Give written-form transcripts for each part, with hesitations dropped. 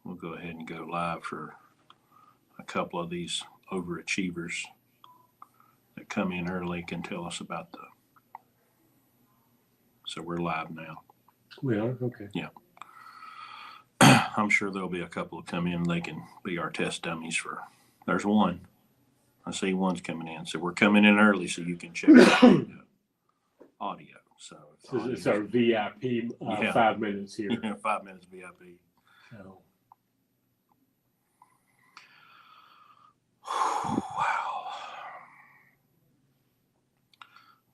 we'll go ahead and go live for a couple of these overachievers that come in early can tell us about the. So we're live now. We are? Okay. Yeah. I'm sure there'll be a couple that come in. They can be our test dummies for. There's one. I see one's coming in. So we're coming in early so you can check the audio. So It's our VIP 5 minutes here. Yeah, 5 minutes VIP. So. Wow.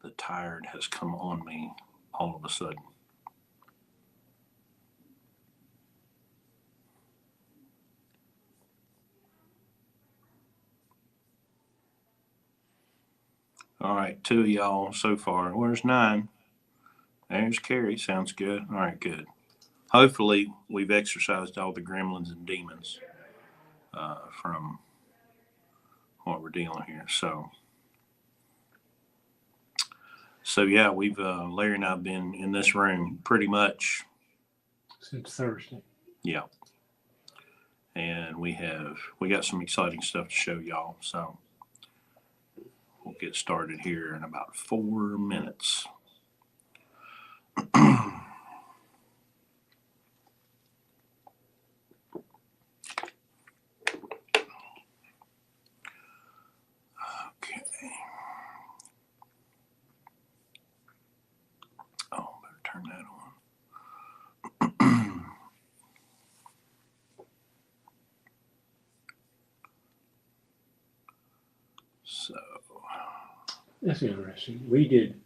The tired has come on me all of a sudden. All right, 2 of y'all so far. Where's 9? There's Carrie. Sounds good. All right, good. Hopefully, we've exercised all the gremlins and demons from what we're dealing here. So yeah, we've Larry and I've been in this room pretty much Since Thursday. Yeah, and we got some exciting stuff to show y'all. So we'll get started here in about 4 minutes. Okay. Oh, better turn that on. So that's interesting. We did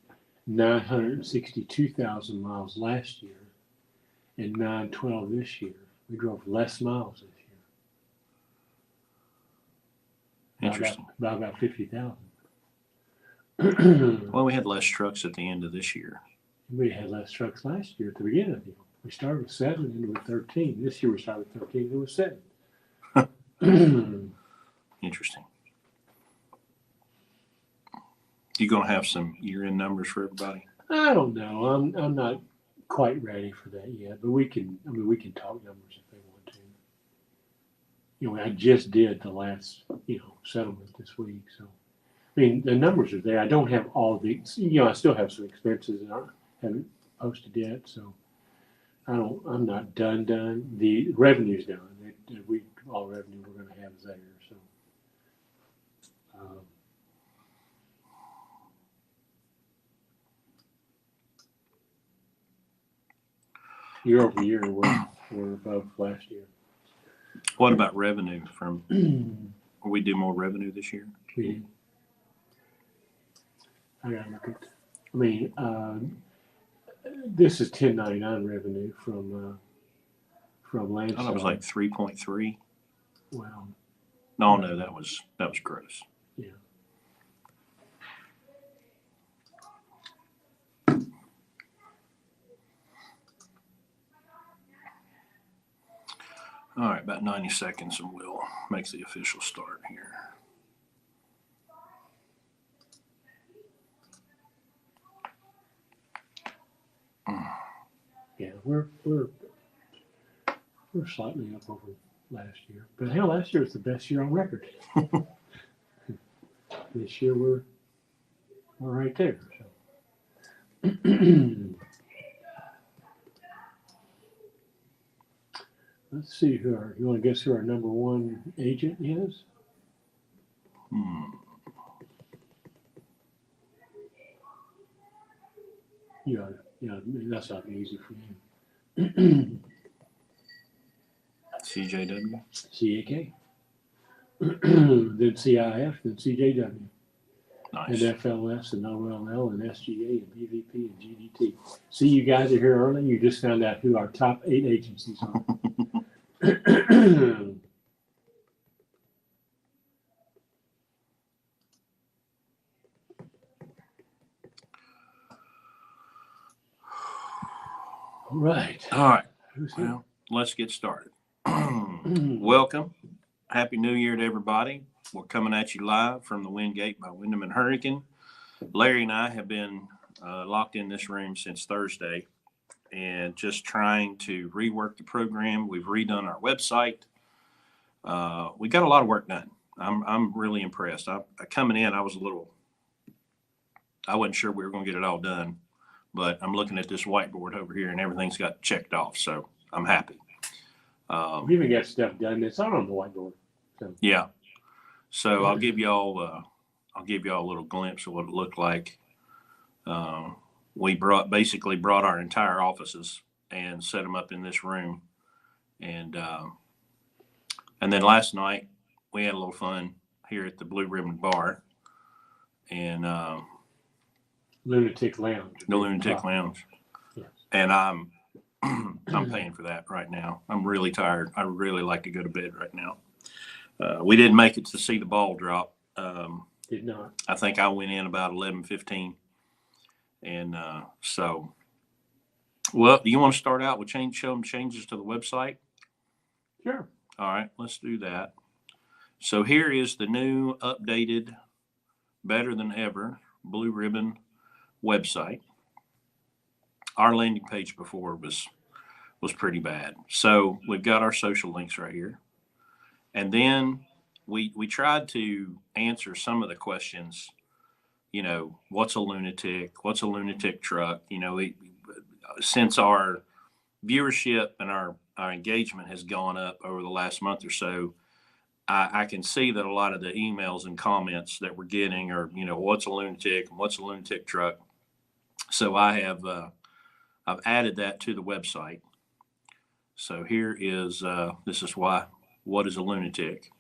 962,000 miles last year and 912 this year. We drove less miles this year. Interesting. About 50,000. Well, we had less trucks at the end of this year. We had less trucks last year at the beginning of the year. We started with 7 and with 13. This year we started with 13 and it was 7. Interesting. You gonna have some year-end numbers for everybody? I don't know. I'm not quite ready for that yet, but we can talk numbers if they want to. I just did the last, settlement this week. So, the numbers are there. I don't have all the, I still have some expenses that I haven't posted yet. So I'm not done. The revenue's done. All revenue we're going to have is there. So, year over year, we're above last year. What about revenue from? Will we do more revenue this year? I gotta look at. This is 1099 revenue from Landstar. I thought it was like 3.3. Well, No, that was gross. yeah. All right, about 90 seconds and we'll make the official start here. Yeah, we're slightly up over last year, but hell, last year was the best year on record. This year we're right there. So. Let's see you want to guess who our number one agent is? Yeah, that's not easy for you. CJW? CAK. Then CIF, then CJW. Nice. And FLS and OLL and SGA and BVP and GDT. See, you guys are here early. You just found out who our top 8 agencies are. Right. All right. Who's here? Well, let's get started. Welcome. Happy New Year to everybody. We're coming at you live from the Wingate by Wyndham and Hurricane. Larry and I have been locked in this room since Thursday, and just trying to rework the program. We've redone our website. We got a lot of work done. I'm really impressed. Coming in, I wasn't sure we were going to get it all done, but I'm looking at this whiteboard over here and everything's got checked off. So I'm happy. We even got stuff done that's not on the whiteboard. So. Yeah. So I'll give y'all a little glimpse of what it looked like. We basically brought our entire offices and set them up in this room. And then last night we had a little fun here at the Blue Ribbon Bar and Lunatic Lounge. the Lunatic Lounge. Yes. And I'm paying for that right now. I'm really tired. I would really like to go to bed right now. We didn't make it to see the ball drop. Did not. I think I went in about 11:15. And so, well, do you want to start out with show them changes to the website? Sure. All right, let's do that. So here is the new, updated, better than ever Blue Ribbon website. Our landing page before was pretty bad. So we've got our social links right here. And then we tried to answer some of the questions. You know, what's a lunatic? What's a lunatic truck? You know, since our viewership and our engagement has gone up over the last month or so, I can see that a lot of the emails and comments that we're getting are, you know, what's a lunatic and what's a lunatic truck? So I've added that to the website. So here is, this is what is a lunatic?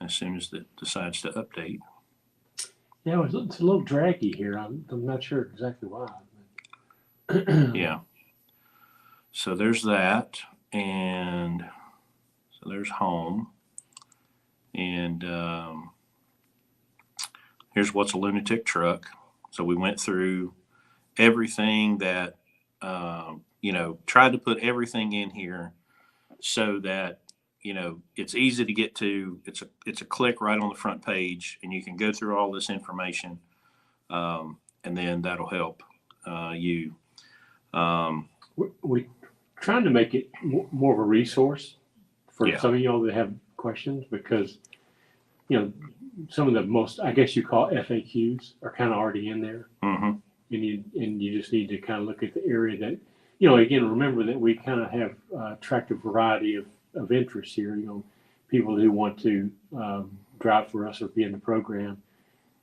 As soon as it decides to update. Yeah, it's a little draggy here. I'm not sure exactly why. Yeah. So there's that. And so there's home. And here's what's a lunatic truck. So we went through everything that, you know, tried to put everything in here so that, you know, it's easy to get to. It's a click right on the front page, and you can go through all this information, and then that'll help you. We're trying to make it more of a resource for Yeah. some of y'all that have questions, because, you know, some of the most, I guess you call FAQs, are kind of already in there. Mm-hmm. And you just need to kind of look at the area that, you know, again, remember that we kind of have tracked a variety of interests here. You know, people who want to drive for us or be in the program,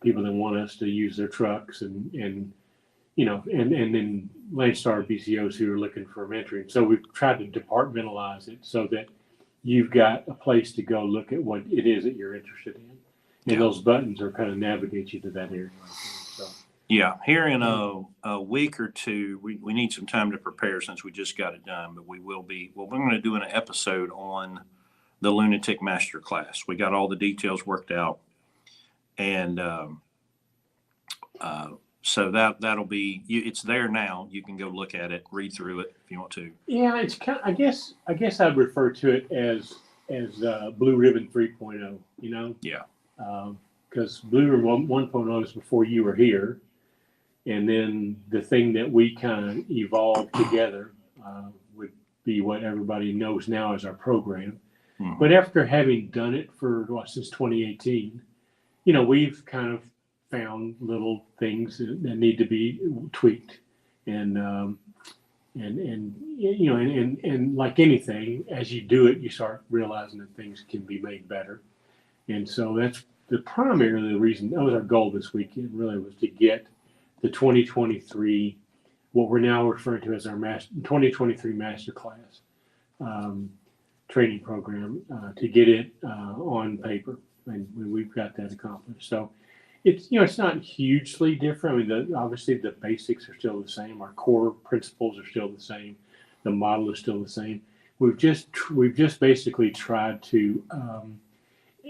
people that want us to use their trucks, and you know, and then Landstar BCOs who are looking for mentoring. So we've tried to departmentalize it so that you've got a place to go look at what it is that you're interested in. And those buttons are kind of navigate you to that area. So. Yeah, here in a week or two, we need some time to prepare since we just got it done, but we're going to do an episode on the Lunatic Master Class. We got all the details worked out. And so that'll be, it's there now. You can go look at it, read through it if you want to. Yeah, it's kind of, I guess I'd refer to it as Blue Ribbon 3.0, you know? Yeah. Because Blue Ribbon 1.0 is before you were here. And then the thing that we kind of evolved together would be what everybody knows now as our program. Mm-hmm. But after having done it for since 2018, you know, we've kind of found little things that need to be tweaked, and you know, and like anything, as you do it, you start realizing that things can be made better. And so that's the primary reason. That was our goal this weekend. Really, was to get the 2023, what we're now referring to as our 2023 Masterclass training program, to get it on paper, and we've got that accomplished. So it's, you know, it's not hugely different. I mean, obviously the basics are still the same. Our core principles are still the same. The model is still the same. We've just basically tried to.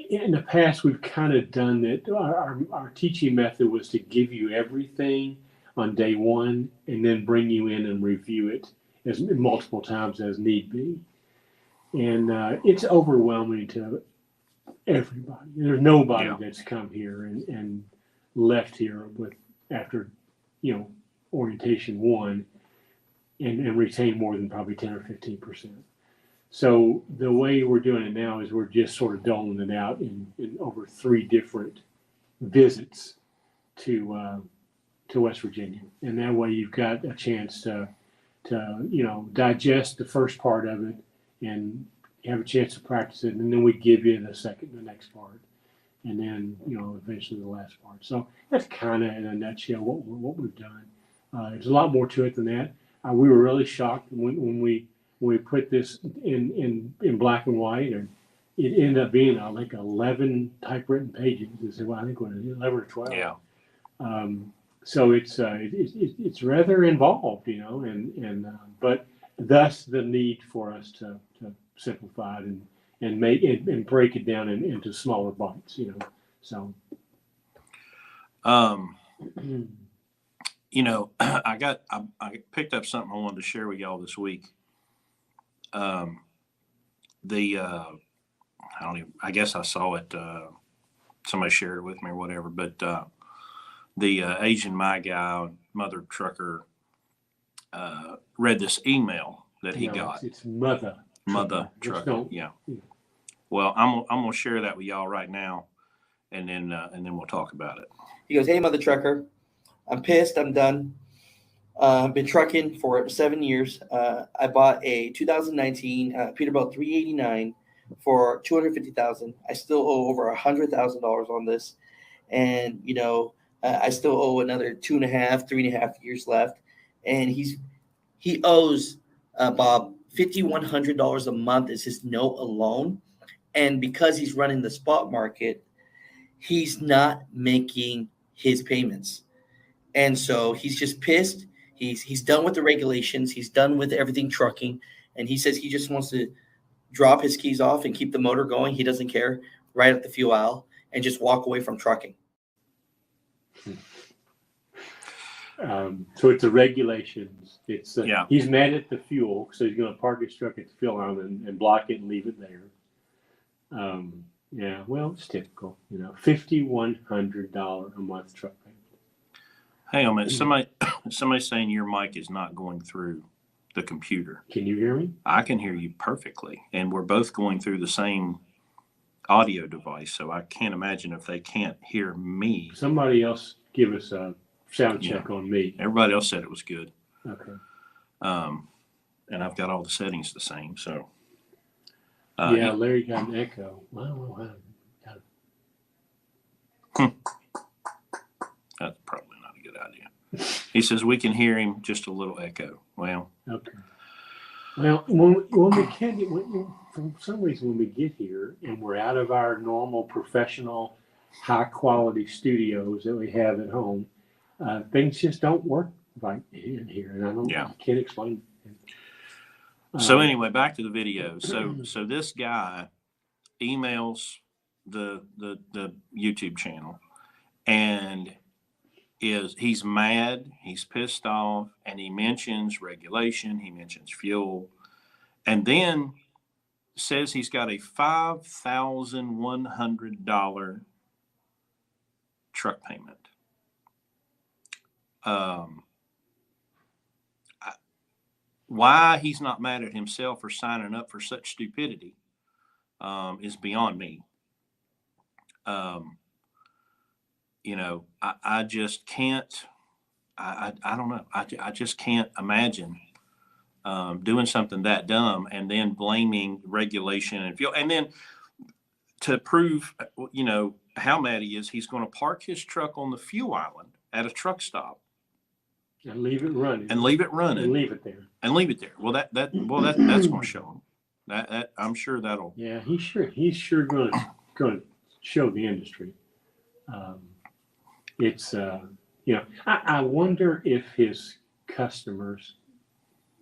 In the past, we've kind of done that. Our teaching method was to give you everything on day one and then bring you in and review it as multiple times as need be. And it's overwhelming to everybody. There's nobody that's come here and left here with, after, you know, orientation one, and retain more than probably 10 or 15%. So the way we're doing it now is we're just sort of doling it out in over 3 different visits to West Virginia, and that way you've got a chance to digest the first part of it and have a chance to practice it, and then we give you the next part, and then eventually the last part. So that's kind of in a nutshell what we've done. There's a lot more to it than that. We were really shocked when we put this in black and white, and it ended up being like 11 typewritten pages. Well, I think what 11 or 12. Yeah. So it's rather involved, and but thus the need for us to simplify it and make it and break it down into smaller bites, So, I picked up something I wanted to share with y'all this week. I guess I saw it. Somebody shared it with me or whatever, but the Asian my guy, mother trucker, read this email that he got. It's mother trucker. Yeah. Well, I'm gonna share that with y'all right now, and then we'll talk about it. He goes, "Hey, mother trucker, I'm pissed. I'm done. I've been trucking for 7 years. I bought a 2019 Peterbilt 389 for $250,000. I still owe over $100,000 on this, and I still owe another 3.5 years left. And he owes Bob $5,100 a month is his note alone, and because he's running the spot market, he's not making his payments, and so he's just pissed. He's done with the regulations. He's done with everything trucking, and he says he just wants to drop his keys off and keep the motor going. He doesn't care, right at the fuel aisle, and just walk away from trucking." So it's the regulations. It's Yeah. He's mad at the fuel, so he's going to park his truck at the fuel line and block it and leave it there. Yeah, well, it's typical. $5,100 a month truck payment. Hang on a minute. Somebody's saying your mic is not going through the computer. Can you hear me? I can hear you perfectly, and we're both going through the same audio device, so I can't imagine if they can't hear me. Somebody else give us a sound check on me. Everybody else said it was good. Okay. And I've got all the settings the same, so. Yeah, Larry got an echo. Wow. That's probably not a good idea. He says we can hear him, just a little echo. Well. Okay. Well, when we can get, for some reason, when we get here and we're out of our normal professional, high quality studios that we have at home, things just don't work right in here, and I can't explain it. So anyway, back to the video. So this guy emails the YouTube channel, and he's mad, he's pissed off, and he mentions regulation, he mentions fuel, and then says he's got a $5,100 truck payment. Why he's not mad at himself for signing up for such stupidity is beyond me. I just can't. I don't know. I just can't imagine doing something that dumb and then blaming regulation and fuel. And then to prove, how mad he is, he's going to park his truck on the fuel island at a truck stop and leave it running. And leave it there. Well, that's going to show him. That I'm sure that'll. Yeah, he's sure going to show the industry. I wonder if his customers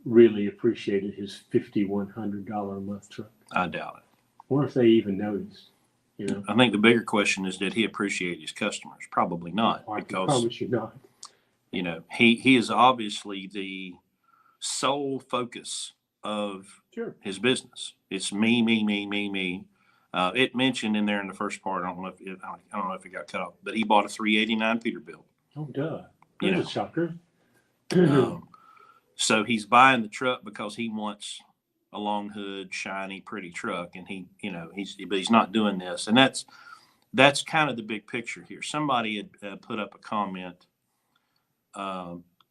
really appreciated his $5,100 a month truck. I doubt it. Or if they even noticed. I think the bigger question is, did he appreciate his customers? Probably not, because probably not. He is obviously the sole focus of his business. It's me. It mentioned in there in the first part. I don't know if it got cut off, but he bought a 389 Peterbilt. Oh, duh! That's a shocker. So he's buying the truck because he wants a long hood, shiny, pretty truck, and he's not doing this, and that's kind of the big picture here. Somebody had put up a comment.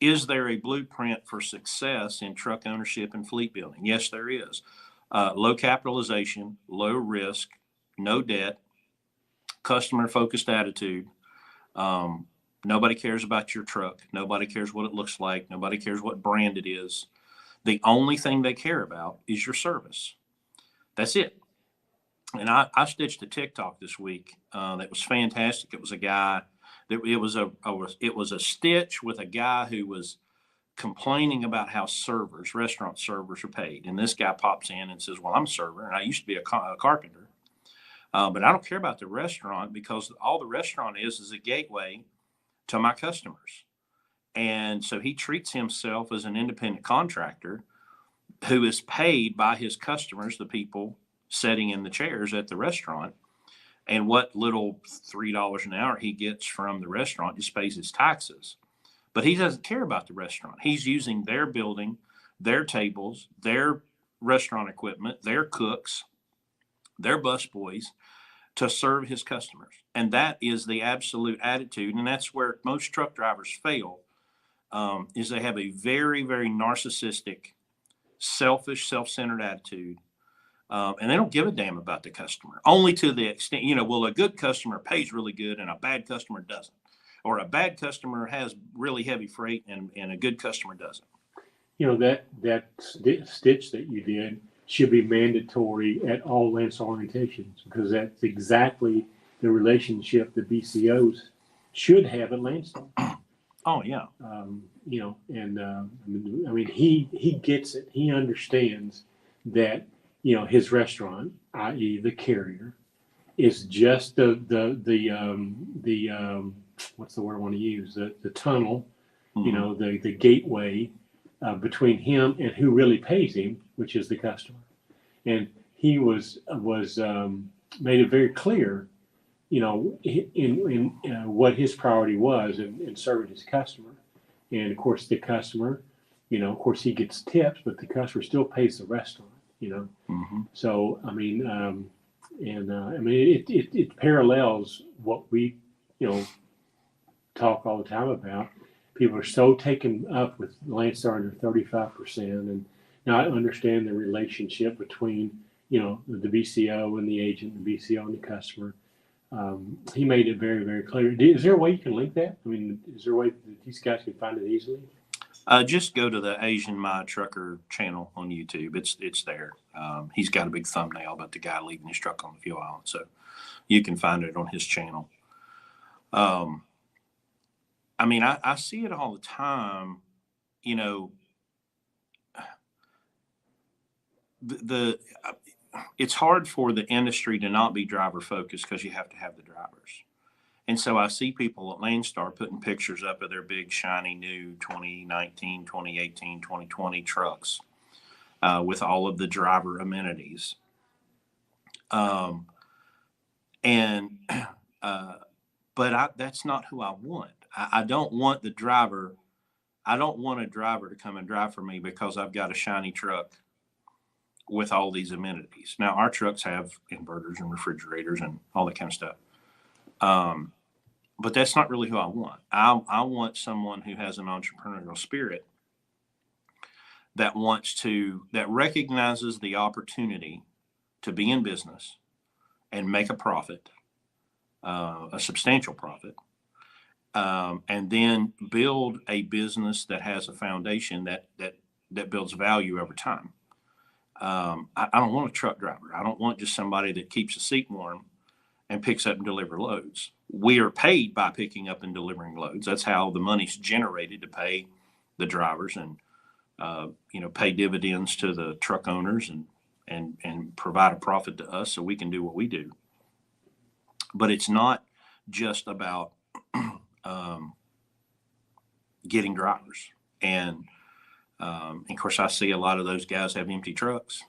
Is there a blueprint for success in truck ownership and fleet building? Yes, there is. Low capitalization, low risk, no debt, customer focused attitude. Nobody cares about your truck. Nobody cares what it looks like. Nobody cares what brand it is. The only thing they care about is your service. That's it. And I stitched a TikTok this week that was fantastic. It was a guy it was a stitch with a guy who was complaining about how restaurant servers are paid. And this guy pops in and says, well, I'm a server and I used to be a carpenter. But I don't care about the restaurant because all the restaurant is a gateway to my customers. And so he treats himself as an independent contractor who is paid by his customers, the people sitting in the chairs at the restaurant. And what little $3 an hour he gets from the restaurant just pays his taxes. But he doesn't care about the restaurant. He's using their building, their tables, their restaurant equipment, their cooks, their busboys to serve his customers. And that is the absolute attitude. And that's where most truck drivers fail, is they have a very, very narcissistic, selfish, self-centered attitude. And they don't give a damn about the customer, only to the extent, well, a good customer pays really good and a bad customer doesn't. Or a bad customer has really heavy freight and a good customer doesn't. That stitch that you did should be mandatory at all Landstar orientations, because that's exactly the relationship the BCOs should have at Landstar. Oh, yeah. He gets it. He understands that, his restaurant, i.e. the carrier, is just the what's the word I want to use? The tunnel, Mm-hmm. the gateway between him and who really pays him, which is the customer. And he was made it very clear, in what his priority was in serving his customer. And of course, the customer, of course, he gets tips, but the customer still pays the restaurant. Mm-hmm. So it parallels what we talk all the time about. People are so taken up with Landstar and their 35% and not understand the relationship between the BCO and the agent, the BCO and the customer. He made it very, very clear. Is there a way you can link that? Is there a way that these guys can find it easily? Just go to the Asian My Trucker channel on YouTube. It's there. He's got a big thumbnail about the guy leaving his truck on the fuel island, so you can find it on his channel. I see it all the time. It's hard for the industry to not be driver focused because you have to have the drivers. And so I see people at Landstar putting pictures up of their big, shiny, new 2019, 2018, 2020 trucks with all of the driver amenities. But that's not who I want. I don't want the driver. I don't want a driver to come and drive for me because I've got a shiny truck with all these amenities. Now, our trucks have inverters and refrigerators and all that kind of stuff. But that's not really who I want. I want someone who has an entrepreneurial spirit that recognizes the opportunity to be in business and make a profit, a substantial profit, and then build a business that has a foundation that builds value over time. I don't want a truck driver. I don't want just somebody that keeps the seat warm and picks up and delivers loads. We are paid by picking up and delivering loads. That's how the money's generated to pay the drivers and pay dividends to the truck owners and provide a profit to us so we can do what we do. But it's not just about getting drivers. And of course, I see a lot of those guys have empty trucks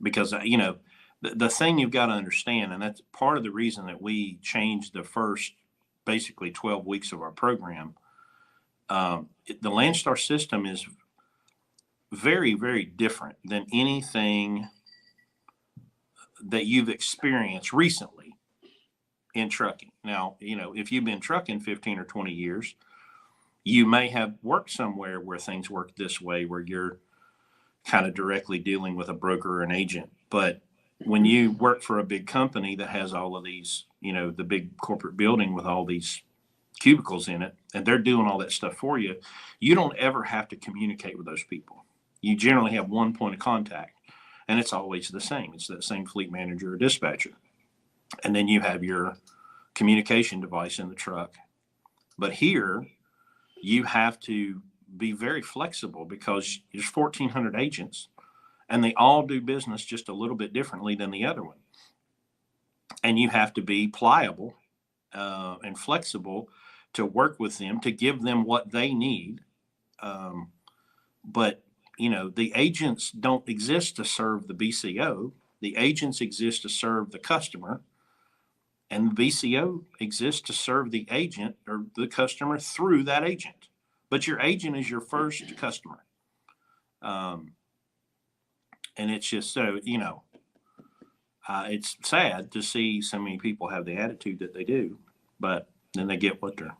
because, the thing you've got to understand, and that's part of the reason that we changed the first basically 12 weeks of our program, The Landstar system is very, very different than anything that you've experienced recently in trucking. Now, if you've been trucking 15 or 20 years, you may have worked somewhere where things work this way, where you're kind of directly dealing with a broker or an agent. But when you work for a big company that has all of these, the big corporate building with all these cubicles in it, and they're doing all that stuff for you, you don't ever have to communicate with those people. You generally have one point of contact, and it's always the same. It's that same fleet manager or dispatcher. And then you have your communication device in the truck. But here, you have to be very flexible because there's 1,400 agents, and they all do business just a little bit differently than the other one. And you have to be pliable and flexible to work with them, to give them what they need. But the agents don't exist to serve the BCO. The agents exist to serve the customer, and the BCO exists to serve the agent or the customer through that agent. But your agent is your first customer. And it's just so, it's sad to see so many people have the attitude that they do, but then they get what they're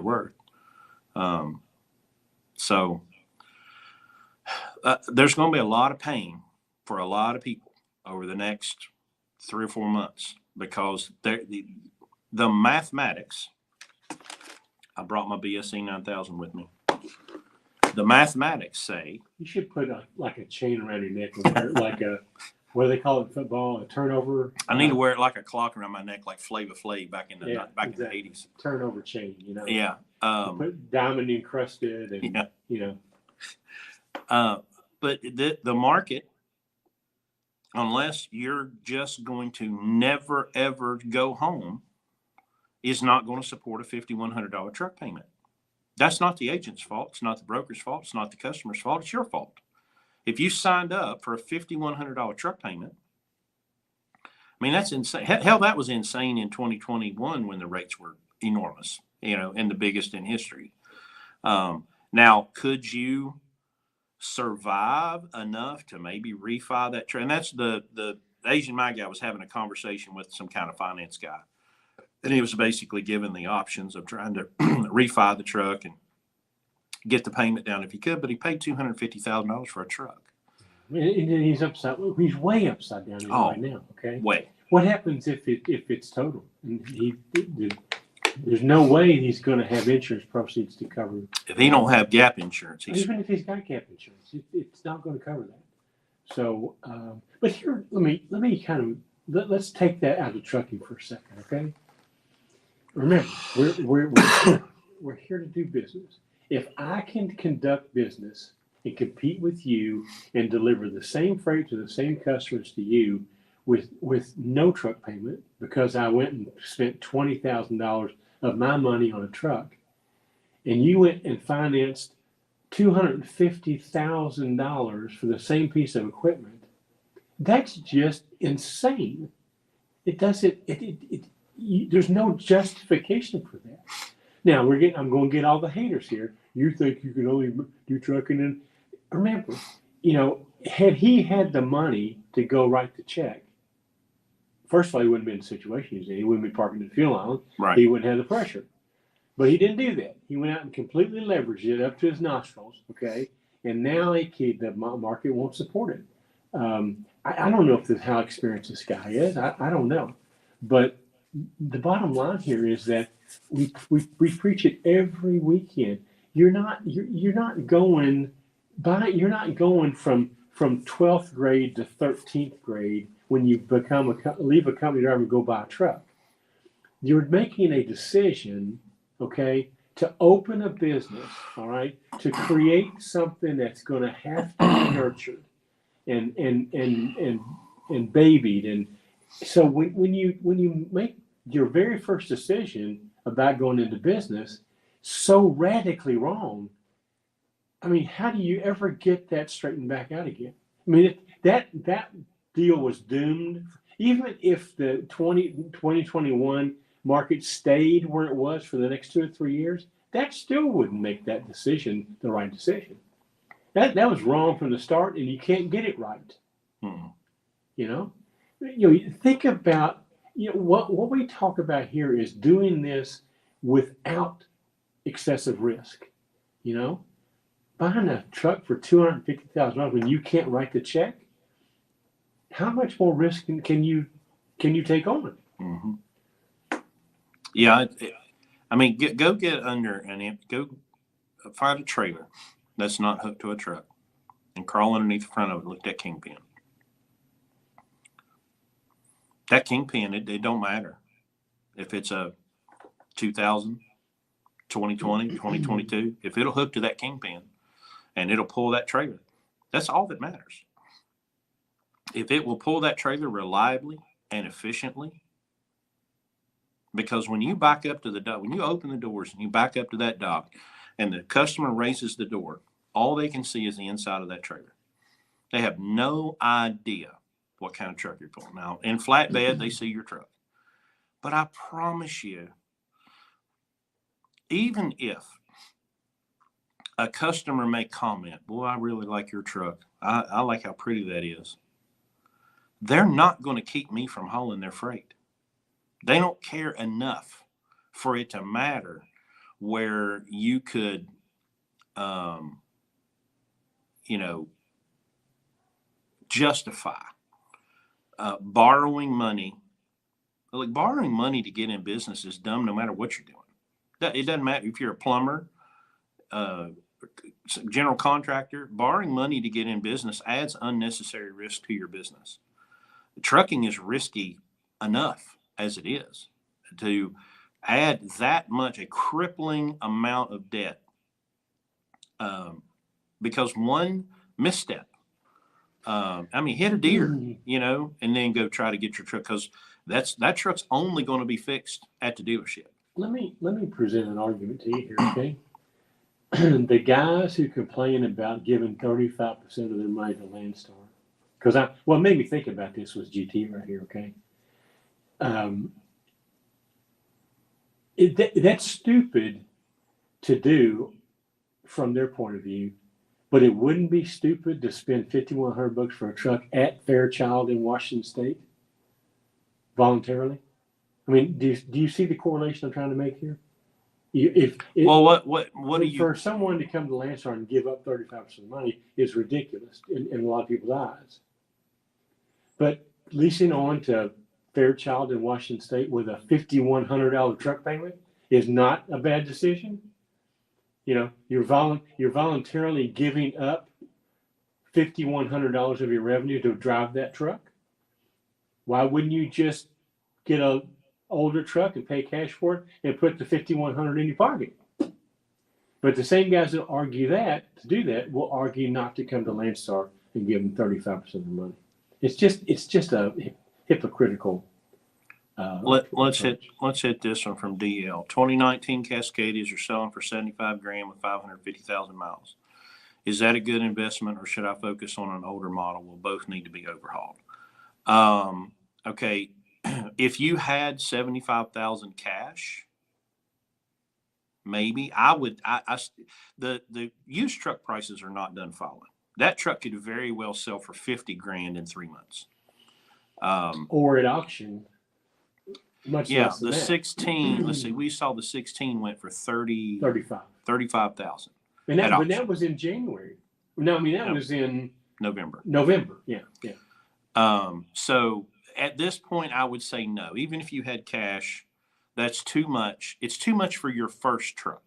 worth. So there's going to be a lot of pain for a lot of people over the next 3 or 4 months because the mathematics. I brought my BSC 9000 with me. The mathematics say You should put like a chain around your neck, like a, what do they call it in football, a turnover. I need to wear it like a clock around my neck, like Flava Flav back in the exactly. in the 80s. Turnover chain, Yeah. Put diamond encrusted, and But the market, unless you're just going to never ever go home, is not going to support a $5,100 truck payment. That's not the agent's fault. It's not the broker's fault. It's not the customer's fault. It's your fault. If you signed up for a $5,100 truck payment, I mean, that's insane. Hell, that was insane in 2021 when the rates were enormous, and the biggest in history. Now, could you survive enough to maybe refi that truck? And that's the Asian my guy was having a conversation with some kind of finance guy. And he was basically given the options of trying to refi the truck and get the payment down if he could, but he paid $250,000 for a truck. And he's He's way upside down right now. Okay. Way. What happens if it's total? And there's no way he's going to have insurance proceeds to cover. If he don't have gap insurance, even if he's got gap insurance, it's not going to cover that. So, but here, let's take that out of trucking for a second, okay? Remember, we're here to do business. If I can conduct business and compete with you and deliver the same freight to the same customers to you with no truck payment because I went and spent $20,000 of my money on a truck, and you went and financed $250,000 for the same piece of equipment, that's just insane. There's no justification for that. Now I'm going to get all the haters here. You think you can only do trucking? And remember, had he had the money to go write the check, first of all, he wouldn't be in the situation he's in. He wouldn't be parking at the fuel island. Right. He wouldn't have the pressure. But he didn't do that. He went out and completely leveraged it up to his nostrils. Okay, and now the market won't support it. I don't know if this how experienced this guy is. I don't know, but the bottom line here is that we preach it every weekend. You're not going from 12th grade to 13th grade when you leave a company driver and go buy a truck. You're making a decision, okay, to open a business, all right, to create something that's going to have to be nurtured and babied. And so when you make your very first decision about going into business so radically wrong, I mean, how do you ever get that straightened back out again? I mean, that deal was doomed. Even if the 2021 market stayed where it was for the next 2 or 3 years, that still wouldn't make that decision the right decision. That was wrong from the start, and you can't get it right. Hmm. You know, think about what we talk about here is doing this without excessive risk. You know, buying a truck for $250,000 when you can't write the check. How much more risk can you take on? Mm-hmm. Yeah, I mean, go get under go find a trailer that's not hooked to a truck and crawl underneath the front of it. Look at that kingpin. That kingpin, it don't matter if it's a 2000, 2020, 2022. If it'll hook to that kingpin and it'll pull that trailer, that's all that matters. If it will pull that trailer reliably and efficiently, because when you back up to the dock, when you open the doors and you back up to that dock and the customer raises the door, all they can see is the inside of that trailer. They have no idea what kind of truck you're pulling. Now, in flatbed, they see your truck. But I promise you, even if a customer may comment, boy, I really like your truck. I like how pretty that is. They're not going to keep me from hauling their freight. They don't care enough for it to matter where you could, justify borrowing money. Like borrowing money to get in business is dumb no matter what you're doing. It doesn't matter if you're a plumber, general contractor. Borrowing money to get in business adds unnecessary risk to your business. Trucking is risky enough as it is. To add that much, a crippling amount of debt, because one misstep, hit a deer, and then go try to get your truck, because that truck's only going to be fixed at the dealership. Let me present an argument to you here, okay? The guys who complain about giving 35% of their money to Landstar, because what made me think about this was GT right here, okay? That's stupid to do from their point of view, but it wouldn't be stupid to spend $5,100 for a truck at Fairchild in Washington State voluntarily. I mean, do you see the correlation I'm trying to make here? What do you? For someone to come to Landstar and give up 35% of the money is ridiculous in a lot of people's eyes. But leasing on to Fairchild in Washington State with a $5,100 truck payment is not a bad decision. You're voluntarily giving up $5,100 of your revenue to drive that truck. Why wouldn't you just get a older truck and pay cash for it and put the $5,100 in your pocket? But the same guys that argue to do that will argue not to come to Landstar and give them 35% of the money. It's just a hypocritical. Let's hit this one from DL. 2019 Cascadias are selling for $75,000 with 550,000 miles. Is that a good investment, or should I focus on an older model? Will both need to be overhauled? Okay, if you had 75,000 cash, maybe I would. The used truck prices are not done falling. That truck could very well sell for $50,000 in 3 months. Or at auction. Much less than the that. 16. Let's see. We saw the 16 went for 35,000. But that was in January. No, that was in November. Yeah. So at this point, I would say no. Even if you had cash, that's too much. It's too much for your first truck.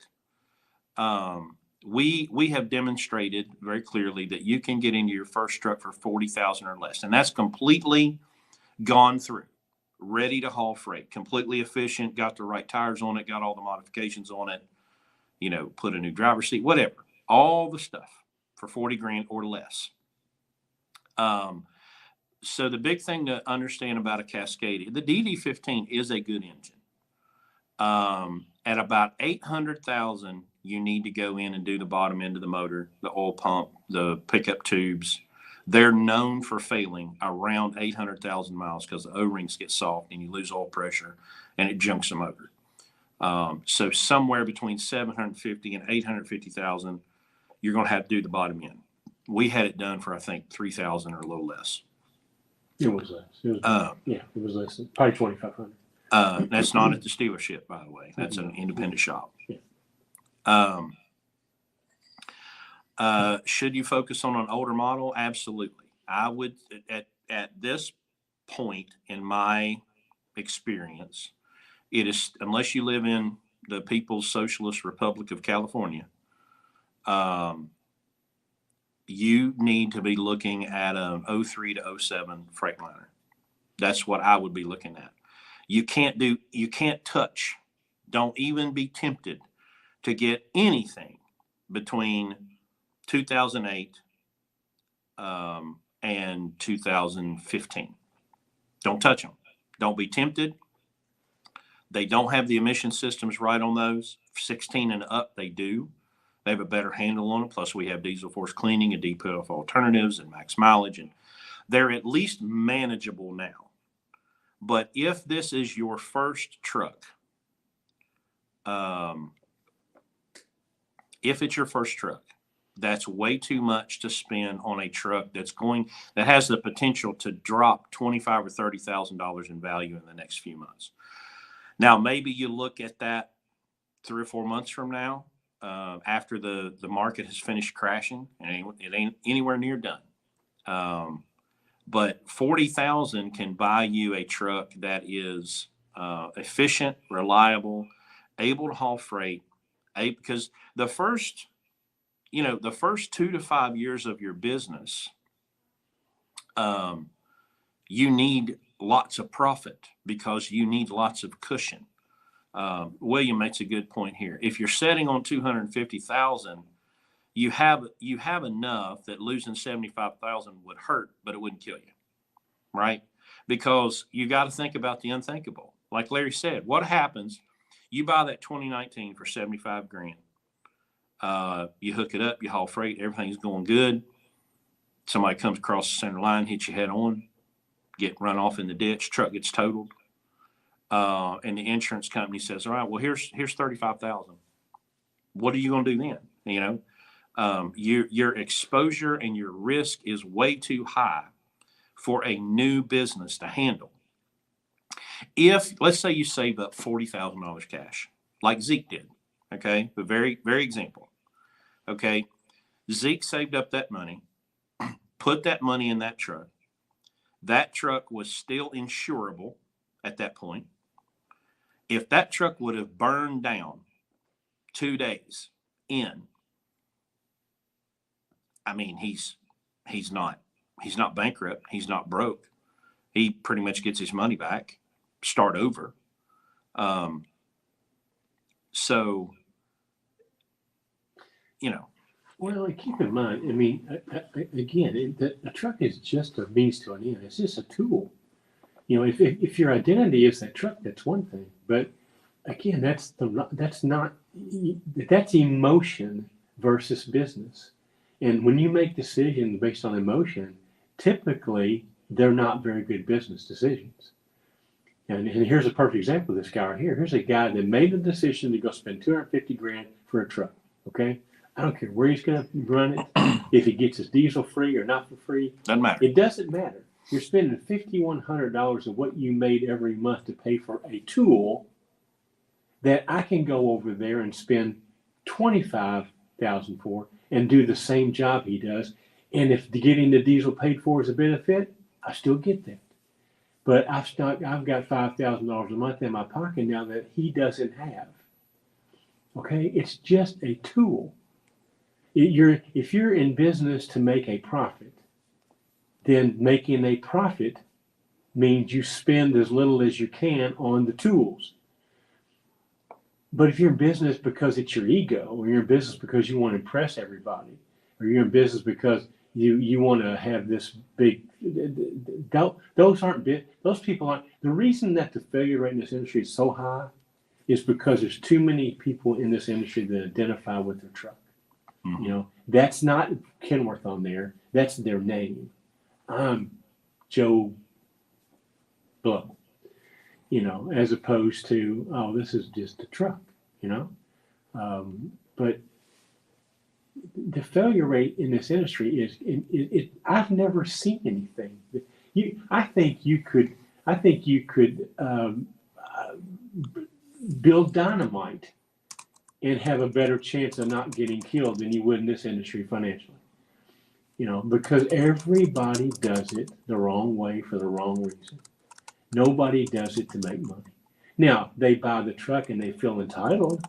We have demonstrated very clearly that you can get into your first truck for $40,000 or less, and that's completely gone through, ready to haul freight, completely efficient, got the right tires on it, got all the modifications on it, put a new driver's seat, whatever, all the stuff for $40,000 or less. So the big thing to understand about a Cascadia, the DD15 is a good engine. At about 800,000, you need to go in and do the bottom end of the motor, the oil pump, the pickup tubes. They're known for failing around 800,000 miles because the O-rings get soft and you lose oil pressure and it junks the motor. So somewhere between 750 and 850,000, you're going to have to do the bottom end. We had it done for, I think, 3,000 or a little less. It was less. It was less. Probably 2,500. That's not at the dealership, by the way. That's an independent shop. Yeah. Should you focus on an older model? Absolutely. I would, at this point in my experience, it is, unless you live in the People's Socialist Republic of California, you need to be looking at an 03 to 07 Freightliner. That's what I would be looking at. You can't touch, don't even be tempted to get anything between 2008 and 2015. Don't touch them. Don't be tempted. They don't have the emission systems right on those. 16 and up, they do. They have a better handle on them. Plus, we have diesel force cleaning and DPF alternatives and max mileage, and they're at least manageable now. But if this is your first truck, if it's your first truck, that's way too much to spend on a truck that has the potential to drop $25,000 or $30,000 in value in the next few months. Now, maybe you look at that 3 or 4 months from now, after the market has finished crashing, and it ain't anywhere near done. But $40,000 can buy you a truck that is efficient, reliable, able to haul freight. Because the first 2 to 5 years of your business, you need lots of profit because you need lots of cushion. William makes a good point here. If you're setting on 250,000, you have enough that losing 75,000 would hurt, but it wouldn't kill you, right? Because you got to think about the unthinkable. Like Larry said, what happens? You buy that 2019 for 75 grand. You hook it up, you haul freight, everything's going good. Somebody comes across the center line, hits you head on, get run off in the ditch, truck gets totaled. And the insurance company says, all right, well, here's 35,000. What are you going to do then? Your exposure and your risk is way too high for a new business to handle. If, let's say you save up $40,000 cash, like Zeke did, okay, the very, very example, okay, Zeke saved up that money, put that money in that truck. That truck was still insurable at that point. If that truck would have burned down 2 days in, I mean, he's not bankrupt. He's not broke. He pretty much gets his money back, start over. So, Well, keep in mind, I mean, again, a truck is just a means to an end. It's just a tool. If your identity is that truck, that's one thing. But again, that's emotion versus business. And when you make decisions based on emotion, typically they're not very good business decisions. And here's a perfect example of this guy right here. Here's a guy that made the decision to go spend 250 grand for a truck. Okay, I don't care where he's going to run it, if he gets his diesel free or not for free. Doesn't matter. It doesn't matter. You're spending $5,100 of what you made every month to pay for a tool that I can go over there and spend $25,000 for and do the same job he does. And if getting the diesel paid for is a benefit, I still get that. But I've got $5,000 a month in my pocket now that he doesn't have. Okay, it's just a tool. If you're in business to make a profit, then making a profit means you spend as little as you can on the tools. But if you're in business because it's your ego, or you're in business because you want to impress everybody, or you're in business because you want to have this big, those people aren't. The reason that the failure rate in this industry is so high is because there's too many people in this industry that identify with their truck. Mm-hmm. That's not Kenworth on there. That's their name. I'm Joe Blow. as opposed to, oh, this is just a truck, but the failure rate in this industry is I've never seen anything. I think you could build dynamite and have a better chance of not getting killed than you would in this industry financially. Because everybody does it the wrong way for the wrong reason. Nobody does it to make money. Now, they buy the truck and they feel entitled.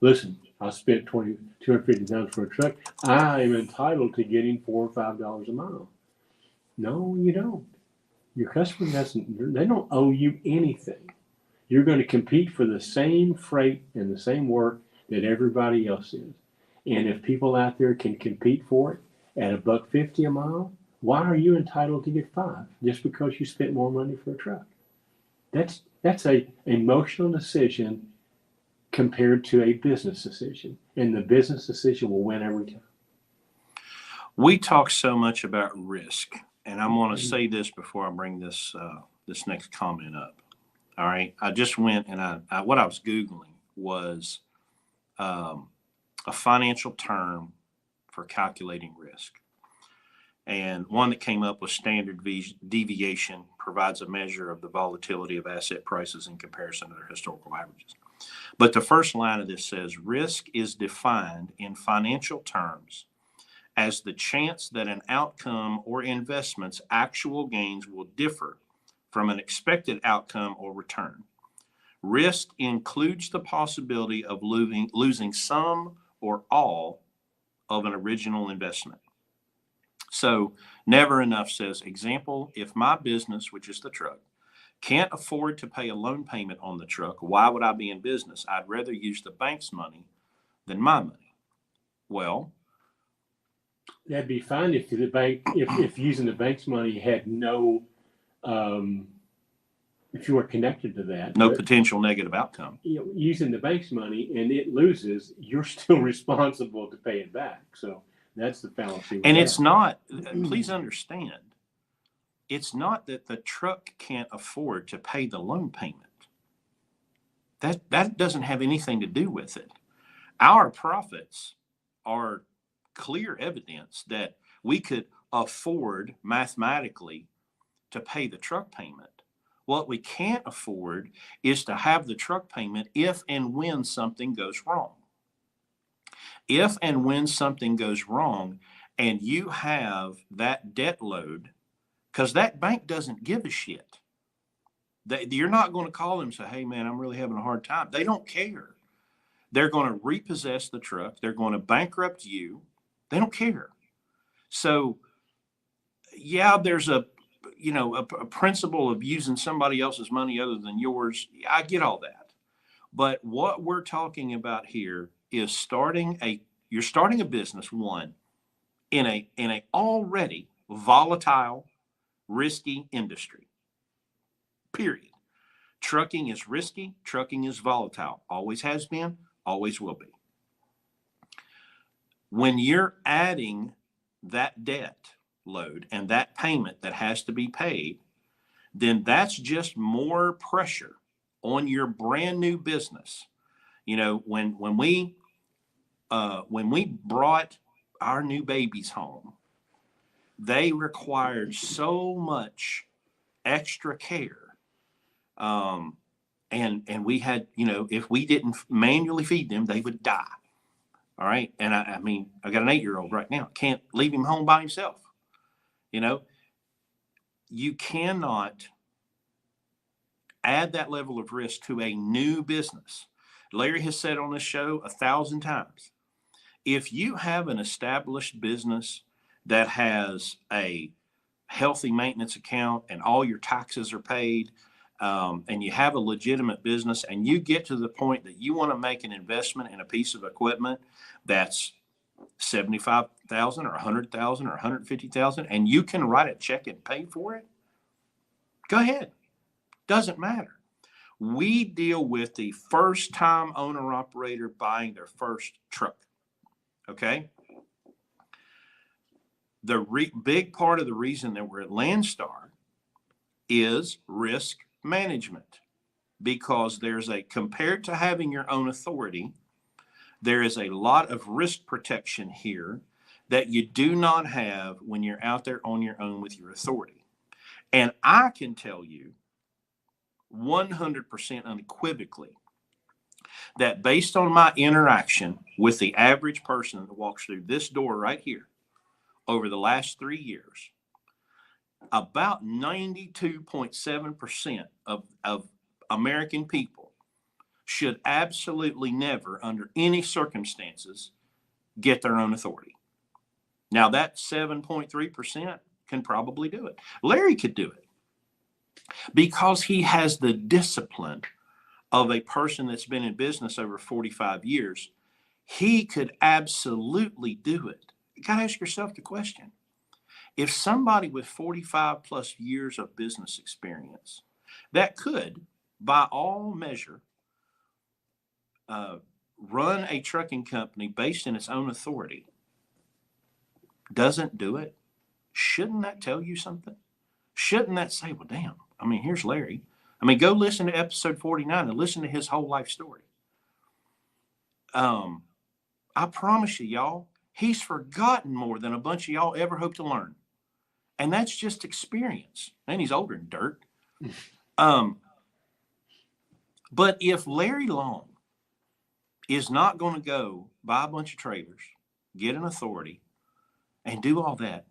Listen, I spent $250 for a truck. I am entitled to getting $4 or $5 a mile. No, you don't. Your customer they don't owe you anything. You're going to compete for the same freight and the same work that everybody else is. And if people out there can compete for it at $1.50 a mile, why are you entitled to get $5 just because you spent more money for a truck? That's a emotional decision compared to a business decision, and the business decision will win every time. We talk so much about risk, and I'm going to say this before I bring this next comment up. All right, I just went and what I was Googling was a financial term for calculating risk. And one that came up was standard deviation provides a measure of the volatility of asset prices in comparison to their historical averages. But the first line of this says risk is defined in financial terms as the chance that an outcome or investment's actual gains will differ from an expected outcome or return. Risk includes the possibility of losing some or all of an original investment. So Never Enough says, example, if my business, which is the truck, can't afford to pay a loan payment on the truck, why would I be in business? I'd rather use the bank's money than my money. Well, that'd be fine if the bank, if using the bank's money had no, if you were connected to that. No potential negative outcome. Using the bank's money and it loses, you're still responsible to pay it back. So that's the fallacy. And it's not, please understand, it's not that the truck can't afford to pay the loan payment. That doesn't have anything to do with it. Our profits are clear evidence that we could afford mathematically to pay the truck payment. What we can't afford is to have the truck payment if and when something goes wrong. If and when something goes wrong and you have that debt load, because that bank doesn't give a shit. You're not going to call them and say, hey, man, I'm really having a hard time. They don't care. They're going to repossess the truck. They're going to bankrupt you. They don't care. So, yeah, there's a principle of using somebody else's money other than yours. I get all that. But what we're talking about here is you're starting a business, one, in a already volatile, risky industry. Period. Trucking is risky. Trucking is volatile. Always has been, always will be. When you're adding that debt load and that payment that has to be paid, then that's just more pressure on your brand new business. When we brought our new babies home, they required so much extra care. And we had, if we didn't manually feed them, they would die. All right. And I mean, I got an 8-year-old right now. Can't leave him home by himself. You cannot add that level of risk to a new business. Larry has said on this show 1,000 times, if you have an established business that has a healthy maintenance account and all your taxes are paid, and you have a legitimate business and you get to the point that you want to make an investment in a piece of equipment that's $75,000 or $100,000 or $150,000 and you can write a check and pay for it, go ahead. Doesn't matter. We deal with the first time owner operator buying their first truck. Okay. The big part of the reason that we're at Landstar is risk management. because compared to having your own authority, there is a lot of risk protection here that you do not have when you're out there on your own with your authority. And I can tell you 100% unequivocally that based on my interaction with the average person that walks through this door right here over the last 3 years, about 92.7% of American people should absolutely never, under any circumstances, get their own authority. Now, that 7.3% can probably do it. Larry could do it because he has the discipline of a person that's been in business over 45 years. He could absolutely do it. You got to ask yourself the question. If somebody with 45 plus years of business experience that could, by all measure, run a trucking company based in its own authority, doesn't do it, shouldn't that tell you something? Shouldn't that say, well, damn, I mean, here's Larry. I mean, go listen to episode 49 and listen to his whole life story. I promise you, y'all, he's forgotten more than a bunch of y'all ever hope to learn. And that's just experience. And he's older than dirt. But if Larry Long is not going to go buy a bunch of trailers, get an authority, and do all that,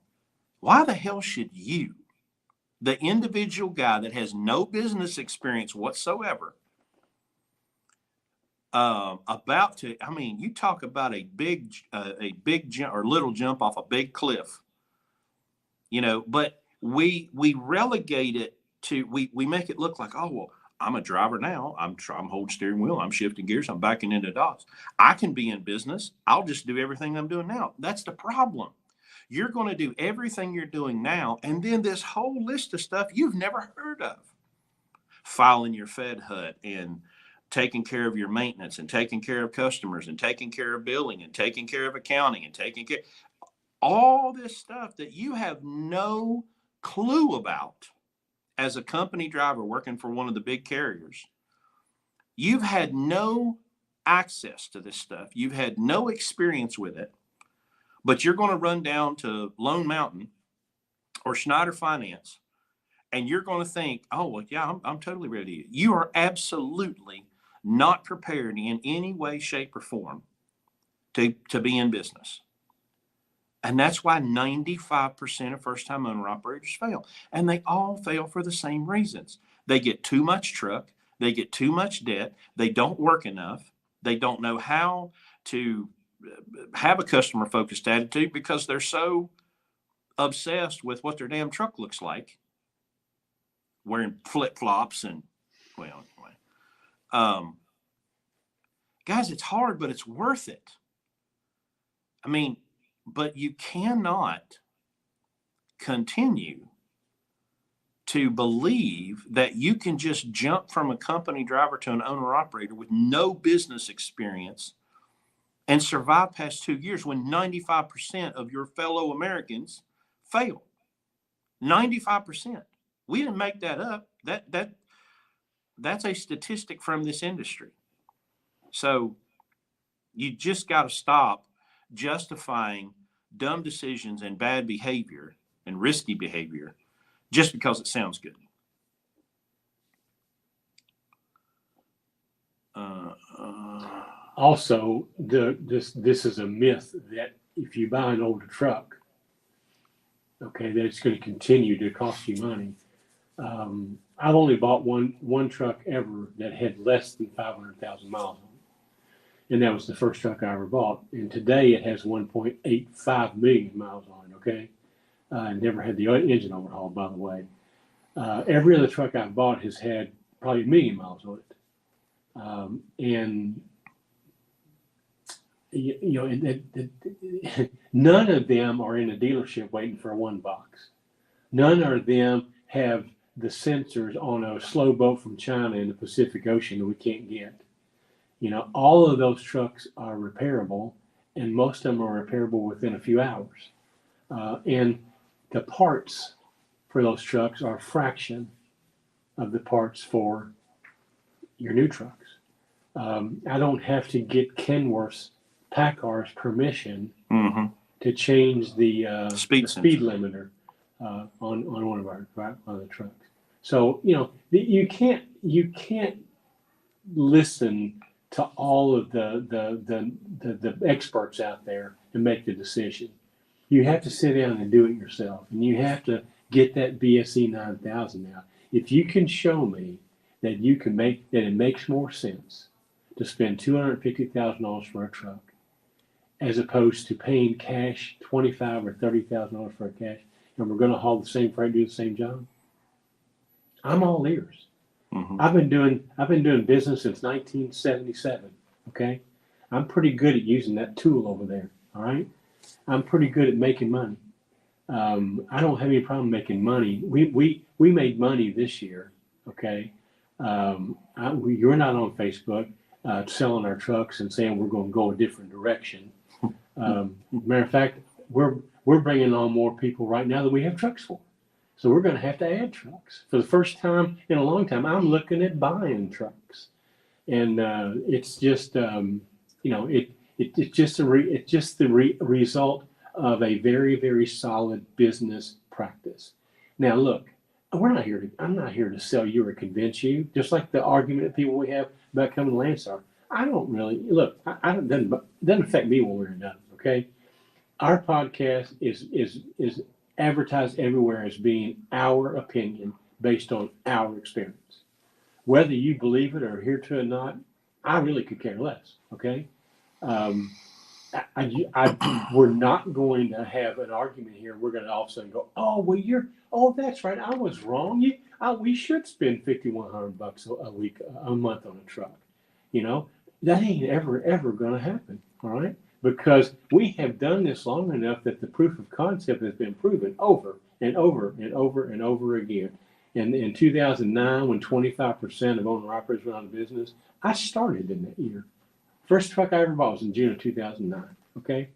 why the hell should you, the individual guy that has no business experience whatsoever, you talk about a big jump or little jump off a big cliff, but we relegate it to, we make it look like, oh, well, I'm a driver now. I'm holding steering wheel. I'm shifting gears. I'm backing into docks. I can be in business. I'll just do everything I'm doing now. That's the problem. You're going to do everything you're doing now, and then this whole list of stuff you've never heard of. Filing your Fed HUD and taking care of your maintenance and taking care of customers and taking care of billing and taking care of accounting and taking care all this stuff that you have no clue about as a company driver working for one of the big carriers. You've had no access to this stuff. You've had no experience with it, but you're going to run down to Lone Mountain or Schneider Finance and you're going to think, oh, well, yeah, I'm totally ready. You are absolutely not prepared in any way, shape, or form to be in business. And that's why 95% of first-time owner-operators fail. And they all fail for the same reasons. They get too much truck. They get too much debt. They don't work enough. They don't know how to have a customer-focused attitude because they're so obsessed with what their damn truck looks like, wearing flip-flops and, well, anyway. Guys, it's hard, but it's worth it. I mean, but you cannot continue to believe that you can just jump from a company driver to an owner operator with no business experience and survive past 2 years when 95% of your fellow Americans fail. 95%. We didn't make that up. That's a statistic from this industry. So you just got to stop justifying dumb decisions and bad behavior and risky behavior just because it sounds good. Also, this is a myth that if you buy an older truck, okay, that it's going to continue to cost you money. I've only bought one truck ever that had less than 500,000 miles on it, and that was the first truck I ever bought. And today it has 1.85 million miles on it. Okay, I never had the engine overhauled, by the way. Every other truck I've bought has had probably 1 million miles on it, and none of them are in a dealership waiting for a one box. None of them have the sensors on a slow boat from China in the Pacific Ocean that we can't get. All of those trucks are repairable, and most of them are repairable within a few hours. And the parts for those trucks are a fraction of the parts for your new trucks. I don't have to get Kenworth's PACCAR's permission Mm-hmm. to change the Speed speed sensor. limiter on one of our other trucks. So you can't listen to all of the experts out there and make the decision. You have to sit down and do it yourself, and you have to get that BSE 9000 out. If you can show me that it makes more sense to spend $250,000 for a truck as opposed to paying cash $25,000 or $30,000 for a cash, and we're going to haul the same freight, do the same job, I'm all ears. Mm-hmm. I've been doing business since 1977. Okay, I'm pretty good at using that tool over there. All right, I'm pretty good at making money. I don't have any problem making money. We made money this year. Okay, you're not on Facebook selling our trucks and saying we're going to go a different direction. Matter of fact, we're bringing on more people right now than we have trucks for. So we're going to have to add trucks. For the first time in a long time, I'm looking at buying trucks, and it's just it's just the result of a very, very solid business practice. Now look, I'm not here to sell you or convince you. Just like the argument that people we have about coming to Landstar, I don't really look. It doesn't affect me one way or another. Okay, our podcast is advertised everywhere as being our opinion based on our experience. Whether you believe it or adhere to it or not, I really could care less. Okay. We're not going to have an argument here. We're going to all of a sudden go, oh, well, that's right. I was wrong. We should spend $5,100 a week, a month on a truck. That ain't ever going to happen. All right. Because we have done this long enough that the proof of concept has been proven over and over and over and over again. And in 2009, when 25% of owner-operators went out of business, I started in that year. First truck I ever bought was in June of 2009, okay?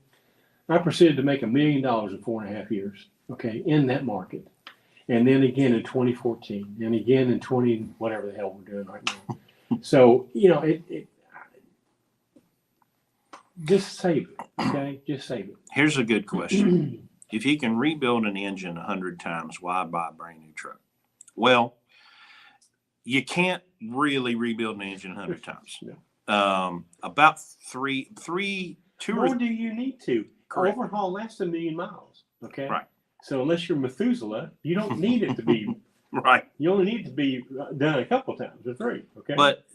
I proceeded to make $1 million in 4.5 years, okay, in that market. And then again in 2014, and again in whatever the hell we're doing right now. So, just save it, okay? Just save it. Here's a good question. If you can rebuild an engine 100 times, why buy a brand new truck? Well, you can't really rebuild an engine 100 times. No. About two Nor do you need to. Correct. Overhaul lasts 1 million miles, okay? Right. So unless you're Methuselah, you don't need it to be right. You only need to be done a couple times or 3, okay? But,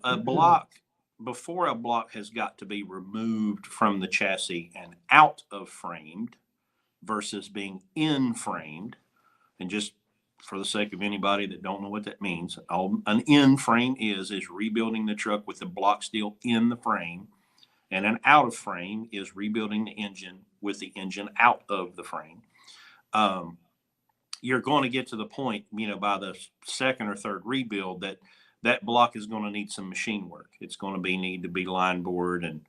a block, before a block has got to be removed from the chassis and out of framed versus being in framed, and just for the sake of anybody that don't know what that means, an in frame is rebuilding the truck with the block still in the frame, and an out of frame is rebuilding the engine with the engine out of the frame. You're going to get to the point, by the second or third rebuild that block is going to need some machine work. It's going to need to be line bored and,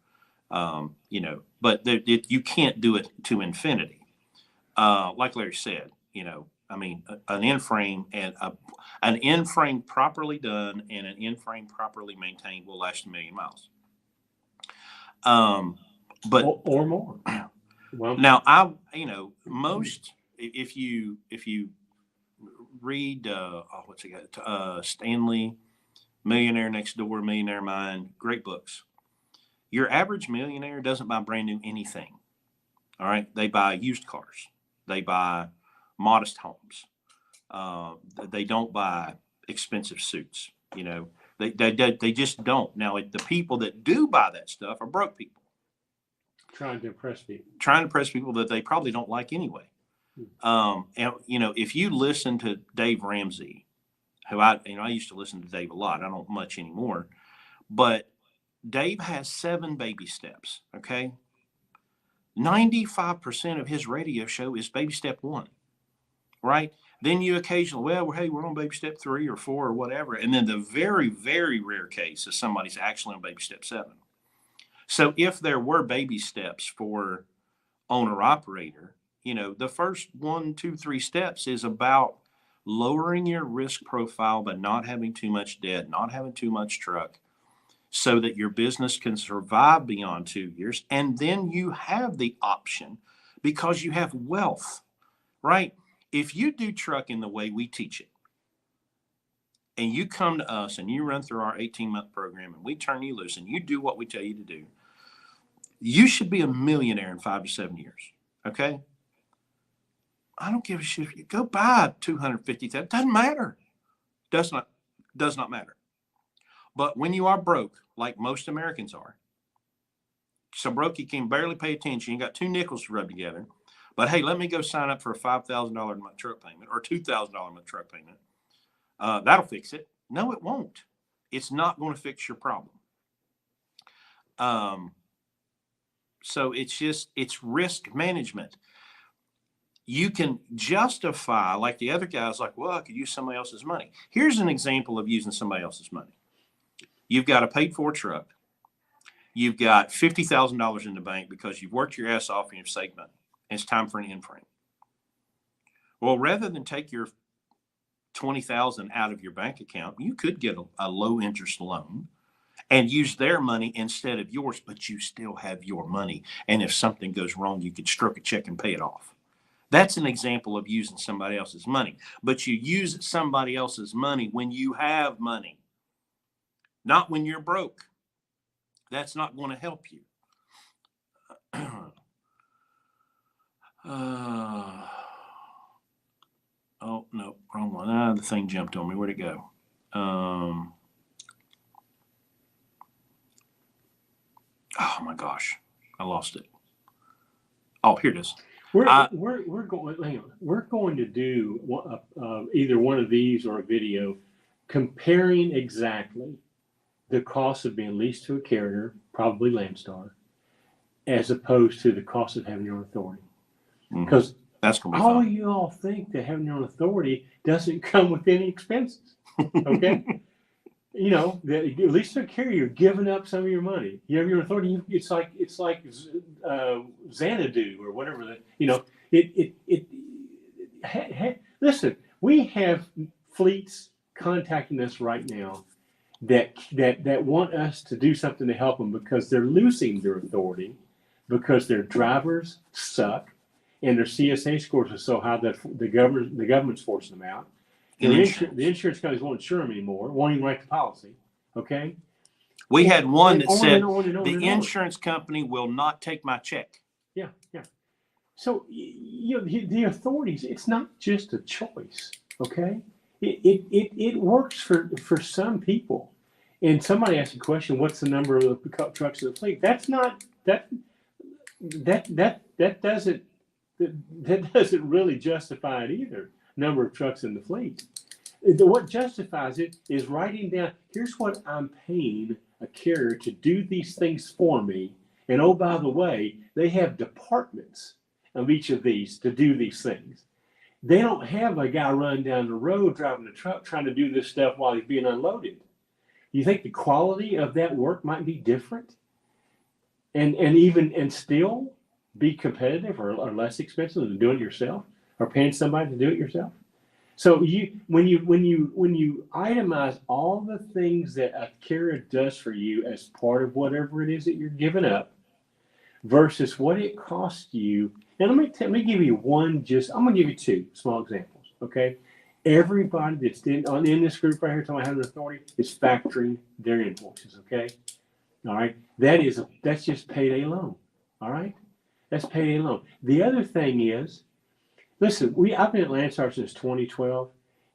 but you can't do it to infinity. Like Larry said, an in frame and an in frame properly done and an in frame properly maintained will last 1 million miles. But or more. Well, now most if you read what's it got Stanley, Millionaire Next Door, Millionaire Mind, great books. Your average millionaire doesn't buy brand new anything. All right, they buy used cars. They buy modest homes. They don't buy expensive suits. They just don't. Now, the people that do buy that stuff are broke people. Trying to impress people that they probably don't like anyway. And if you listen to Dave Ramsey, who I used to listen to Dave a lot. I don't much anymore, but Dave has 7 baby steps. Okay. 95% of his radio show is baby step 1, right? Then you occasionally, hey, we're on baby step 3 or 4 or whatever. And then the very, very rare case is somebody's actually on baby step 7. So if there were baby steps for owner operator, the first 1, 2, 3 steps is about lowering your risk profile by not having too much debt, not having too much truck, so that your business can survive beyond 2 years. And then you have the option because you have wealth, right? If you do trucking the way we teach it, and you come to us and you run through our 18-month program and we turn you loose and you do what we tell you to do, you should be a millionaire in 5 to 7 years. Okay? I don't give a shit if you go buy 250,000. Doesn't matter. Does not matter. But when you are broke, like most Americans are, so broke you can barely pay attention, you got 2 nickels to rub together. But hey, let me go sign up for a $5,000 a month truck payment or $2,000 a month truck payment. That'll fix it. No, it won't. It's not going to fix your problem. So it's risk management. You can justify, like the other guy's like, well, I could use somebody else's money. Here's an example of using somebody else's money. You've got a paid for truck. You've got $50,000 in the bank because you've worked your ass off and you've saved money. And it's time for an in-frame. Well, rather than take your $20,000 out of your bank account, you could get a low interest loan and use their money instead of yours, but you still have your money. And if something goes wrong, you could stroke a check and pay it off. That's an example of using somebody else's money. But you use somebody else's money when you have money, not when you're broke. That's not going to help you. Oh, no, wrong one. The thing jumped on me. Where'd it go? Oh, my gosh. I lost it. Oh, here it is. We're going. Hang on. We're going to do either one of these or a video comparing exactly the cost of being leased to a carrier, probably Landstar, as opposed to the cost of having your own authority. Because that's going to be all fun. you all think that having your own authority doesn't come with any expenses. Okay. You know, at least to a carrier, you're giving up some of your money. You have your authority. It's like Xanadu or whatever. Listen, we have fleets contacting us right now that want us to do something to help them because they're losing their authority because their drivers suck and their CSA scores are so high that the government's forcing them out. The insurance companies won't insure them anymore, won't even write the policy. Okay. We had one that said the insurance company will not take my check. Yeah. So the authorities, it's not just a choice. Okay. It works for some people. And somebody asked a question, what's the number of the pickup trucks in the fleet? That's not that doesn't really justify it either. Number of trucks in the fleet. What justifies it is writing down, here's what I'm paying a carrier to do these things for me. And oh, by the way, they have departments of each of these to do these things. They don't have a guy running down the road driving a truck trying to do this stuff while he's being unloaded. You think the quality of that work might be different and still be competitive or less expensive than doing it yourself or paying somebody to do it yourself? So when you itemize all the things that a carrier does for you as part of whatever it is that you're giving up versus what it costs you. Now let me give you I'm gonna give you 2 small examples. Okay. Everybody that's in this group right here talking about having authority is factoring their invoices. Okay. All right. That's just payday loan. All right. That's payday loan. The other thing is, listen, I've been at Landstar since 2012.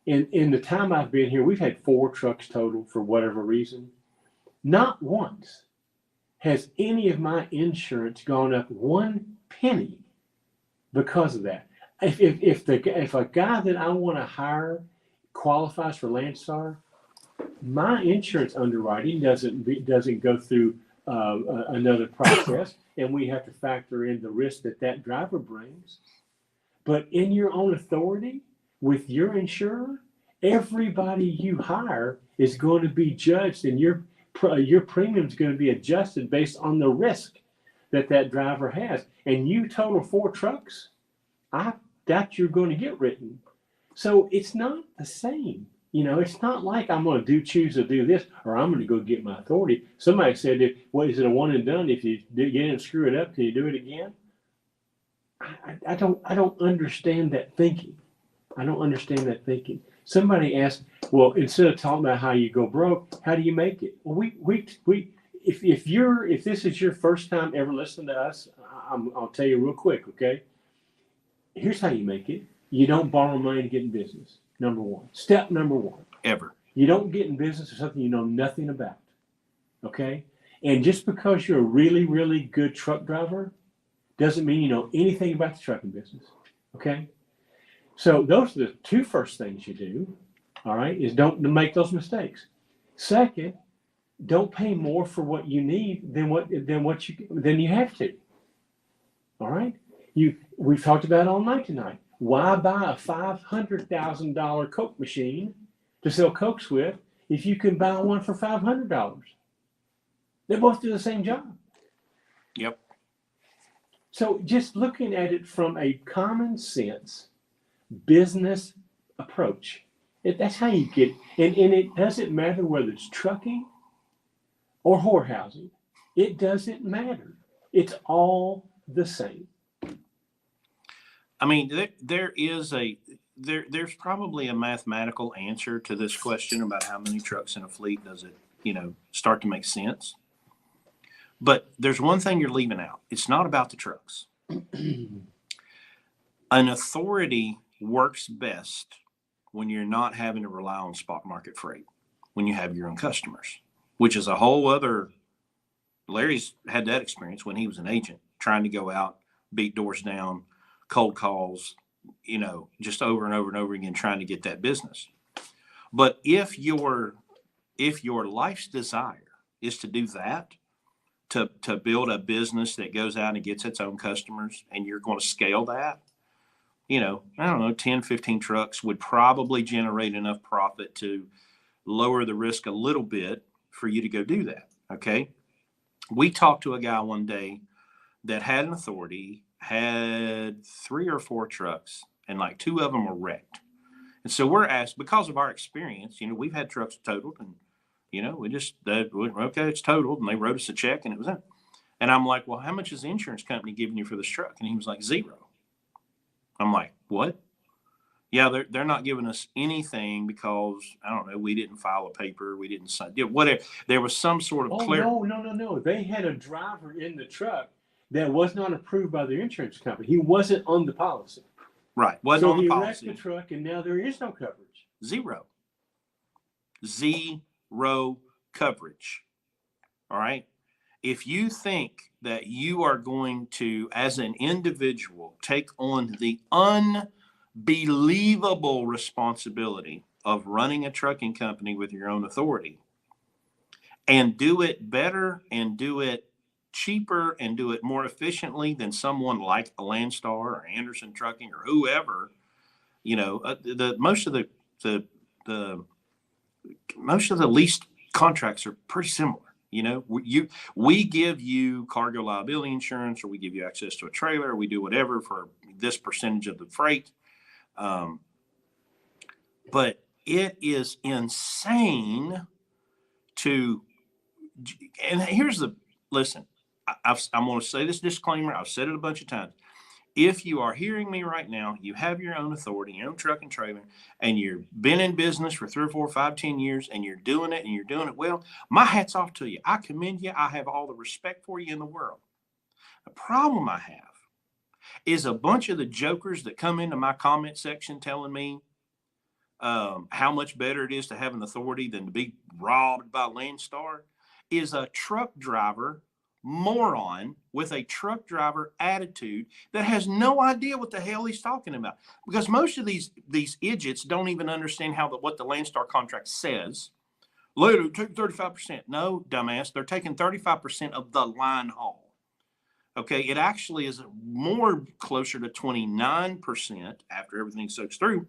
In the time I've been here, we've had 4 trucks total for whatever reason. Not once has any of my insurance gone up 1 penny because of that. If a guy that I want to hire qualifies for Landstar, my insurance underwriting doesn't go through another process, and we have to factor in the risk that driver brings. But in your own authority with your insurer, everybody you hire is going to be judged, and your premium is going to be adjusted based on the risk that driver has. And you total 4 trucks, I doubt you're going to get written. So it's not the same. You know, it's not like I'm going to choose to do this, or I'm going to go get my authority. Somebody said, "What is it, a one and done? If you get in and screw it up, can you do it again?" I don't understand that thinking. I don't understand that thinking. Somebody asked, "Well, instead of talking about how you go broke, how do you make it?" Well, if this is your first time ever listening to us, I'll tell you real quick, okay? Here's how you make it. You don't borrow money to get in business. Number one. Step number one. Ever. You don't get in business with something you know nothing about. Okay? And just because you're a really, really good truck driver doesn't mean you know anything about the trucking business. Okay? So those are the two first things you do. All right, is don't make those mistakes. Second, don't pay more for what you need than you have to. All right? We've talked about it all night tonight. Why buy a $500,000 Coke machine to sell Cokes with if you can buy one for $500? They both do the same job. Yep. So just looking at it from a common sense business approach, that's how you get. And it doesn't matter whether it's trucking or whorehousing. It doesn't matter. It's all the same. I mean, there's probably a mathematical answer to this question about how many trucks in a fleet does it, start to make sense. But there's one thing you're leaving out. It's not about the trucks. An authority works best when you're not having to rely on spot market freight, when you have your own customers, which is a whole other. Larry's had that experience when he was an agent, trying to go out, beat doors down, cold calls, just over and over and over again, trying to get that business. But if your life's desire is to do that, to build a business that goes out and gets its own customers, and you're going to scale that, I don't know, 10, 15 trucks would probably generate enough profit to lower the risk a little bit for you to go do that. Okay. We talked to a guy one day that had an authority, had 3 or 4 trucks, and like 2 of them were wrecked. And so we're asked, because of our experience, we've had trucks totaled, and, we just, okay, it's totaled. And they wrote us a check, and it was in. And I'm like, well, how much is the insurance company giving you for this truck? And he was like, 0. I'm like, what? Yeah, they're not giving us anything because, I don't know, we didn't file a paper, we didn't sign, whatever. There was some sort of clear. No. They had a driver in the truck that was not approved by their insurance company. He wasn't on the policy. Right, wasn't on the policy. So he wrecked the truck, and now there is no coverage. 0 coverage. All right. If you think that you are going to, as an individual, take on the unbelievable responsibility of running a trucking company with your own authority, and do it better and do it cheaper and do it more efficiently than someone like a Landstar or Anderson Trucking or whoever, most of the lease contracts are pretty similar. We give you cargo liability insurance, or we give you access to a trailer, or we do whatever for this percentage of the freight. But it is insane and listen, I'm going to say this disclaimer. I've said it a bunch of times. If you are hearing me right now, you have your own authority, your own truck and trailer, and you've been in business for 3 or 4, 5, 10 years, and you're doing it well, my hat's off to you. I commend you. I have all the respect for you in the world. The problem I have is a bunch of the jokers that come into my comment section telling me how much better it is to have an authority than to be robbed by Landstar is a truck driver moron with a truck driver attitude that has no idea what the hell he's talking about, because most of these idiots don't even understand what the Landstar contract says. Later, take 35%. No, dumbass, they're taking 35% of the line haul. Okay, it actually is more closer to 29% after everything soaks through.